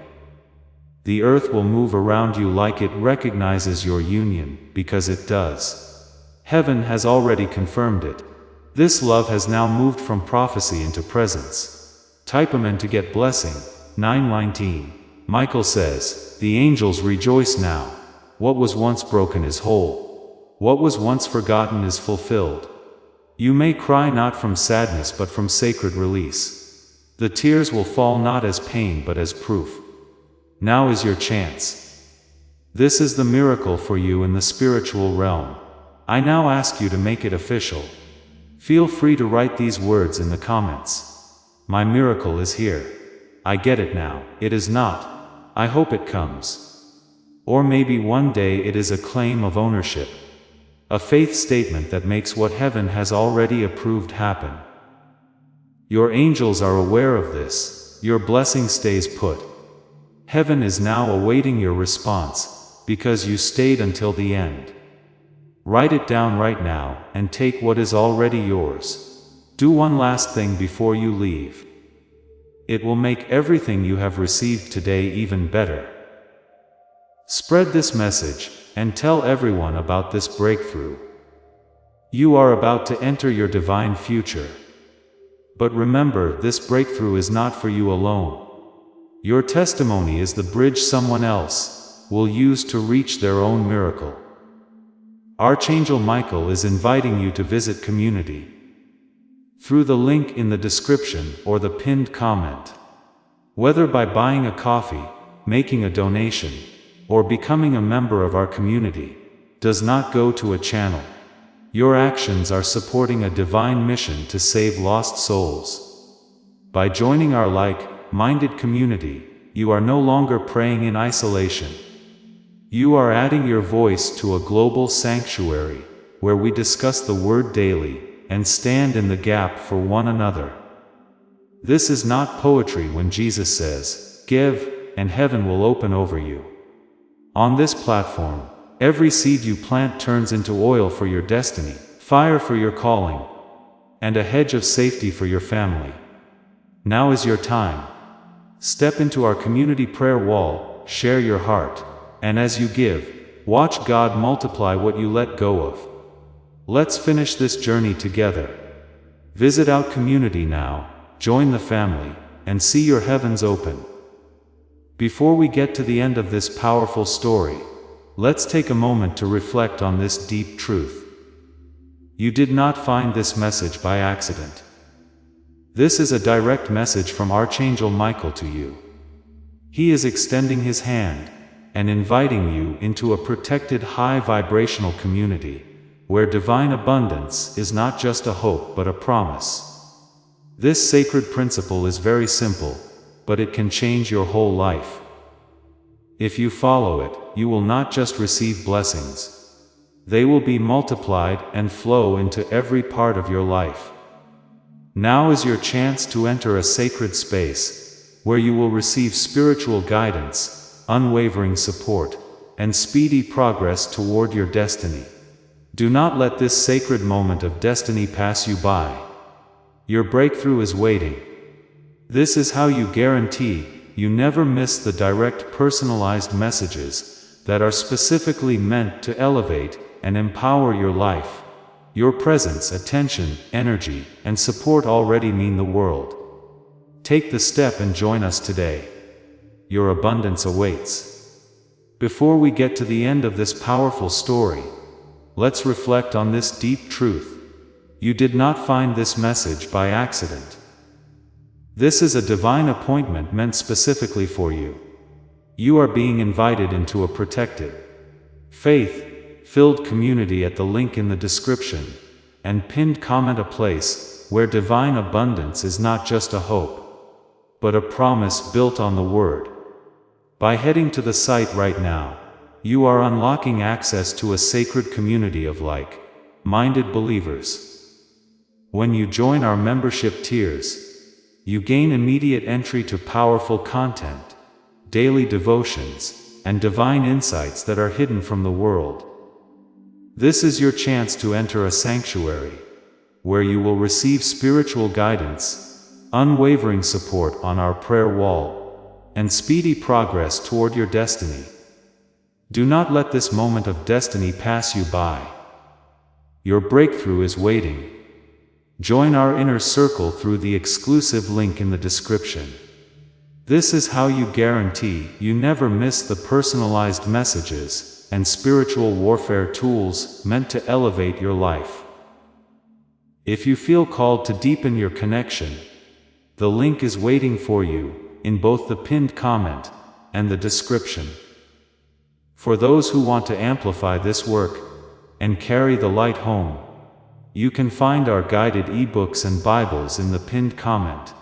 The earth will move around you like it recognizes your union, because it does. Heaven has already confirmed it. This love has now moved from prophecy into presence. Type Amen to get blessing. 9:19. Michael says, the angels rejoice now. What was once broken is whole. What was once forgotten is fulfilled. You may cry not from sadness but from sacred release. The tears will fall not as pain but as proof. Now is your chance. This is the miracle for you in the spiritual realm. I now ask you to make it official. Feel free to write these words in the comments. My miracle is here. I get it now. It is not. I hope it comes. Or maybe one day it is a claim of ownership. A faith statement that makes what heaven has already approved happen. Your angels are aware of this. Your blessing stays put. Heaven is now awaiting your response, because you stayed until the end. Write it down right now, and take what is already yours. Do one last thing before you leave. It will make everything you have received today even better. Spread this message, and tell everyone about this breakthrough. You are about to enter your divine future. But remember, this breakthrough is not for you alone. Your testimony is the bridge someone else will use to reach their own miracle. Archangel Michael is inviting you to visit community through the link in the description or the pinned comment. Whether by buying a coffee, making a donation, or becoming a member of our community, does not go to a channel. Your actions are supporting a divine mission to save lost souls. By joining our like-minded community, you are no longer praying in isolation. You are adding your voice to a global sanctuary, where we discuss the Word daily, and stand in the gap for one another. This is not poetry when Jesus says, "Give, and heaven will open over you." On this platform, every seed you plant turns into oil for your destiny, fire for your calling, and a hedge of safety for your family. Now is your time. Step into our community prayer wall, share your heart, and as you give, watch God multiply what you let go of. Let's finish this journey together. Visit our community now, join the family, and see your heavens open. Before we get to the end of this powerful story, let's take a moment to reflect on this deep truth. You did not find this message by accident. This is a direct message from Archangel Michael to you. He is extending his hand and inviting you into a protected high vibrational community, where divine abundance is not just a hope but a promise. This sacred principle is very simple, but it can change your whole life. If you follow it, you will not just receive blessings. They will be multiplied and flow into every part of your life. Now is your chance to enter a sacred space, where you will receive spiritual guidance, unwavering support, and speedy progress toward your destiny. Do not let this sacred moment of destiny pass you by. Your breakthrough is waiting. This is how you guarantee you never miss the direct personalized messages that are specifically meant to elevate and empower your life. Your presence, attention, energy, and support already mean the world. Take the step and join us today. Your abundance awaits. Before we get to the end of this powerful story, let's reflect on this deep truth. You did not find this message by accident. This is a divine appointment meant specifically for you. You are being invited into a protected, faith-filled community at the link in the description, and pinned comment, a place where divine abundance is not just a hope, but a promise built on the Word. By heading to the site right now, you are unlocking access to a sacred community of like-minded believers. When you join our membership tiers, you gain immediate entry to powerful content, daily devotions, and divine insights that are hidden from the world. This is your chance to enter a sanctuary, where you will receive spiritual guidance, unwavering support on our prayer wall, and speedy progress toward your destiny. Do not let this moment of destiny pass you by. Your breakthrough is waiting. Join our inner circle through the exclusive link in the description. This is how you guarantee you never miss the personalized messages and spiritual warfare tools meant to elevate your life. If you feel called to deepen your connection, the link is waiting for you in both the pinned comment and the description. For those who want to amplify this work and carry the light home, you can find our guided ebooks and Bibles in the pinned comment.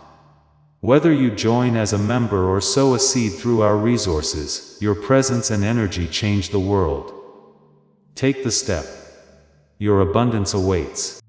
Whether you join as a member or sow a seed through our resources, your presence and energy change the world. Take the step. Your abundance awaits.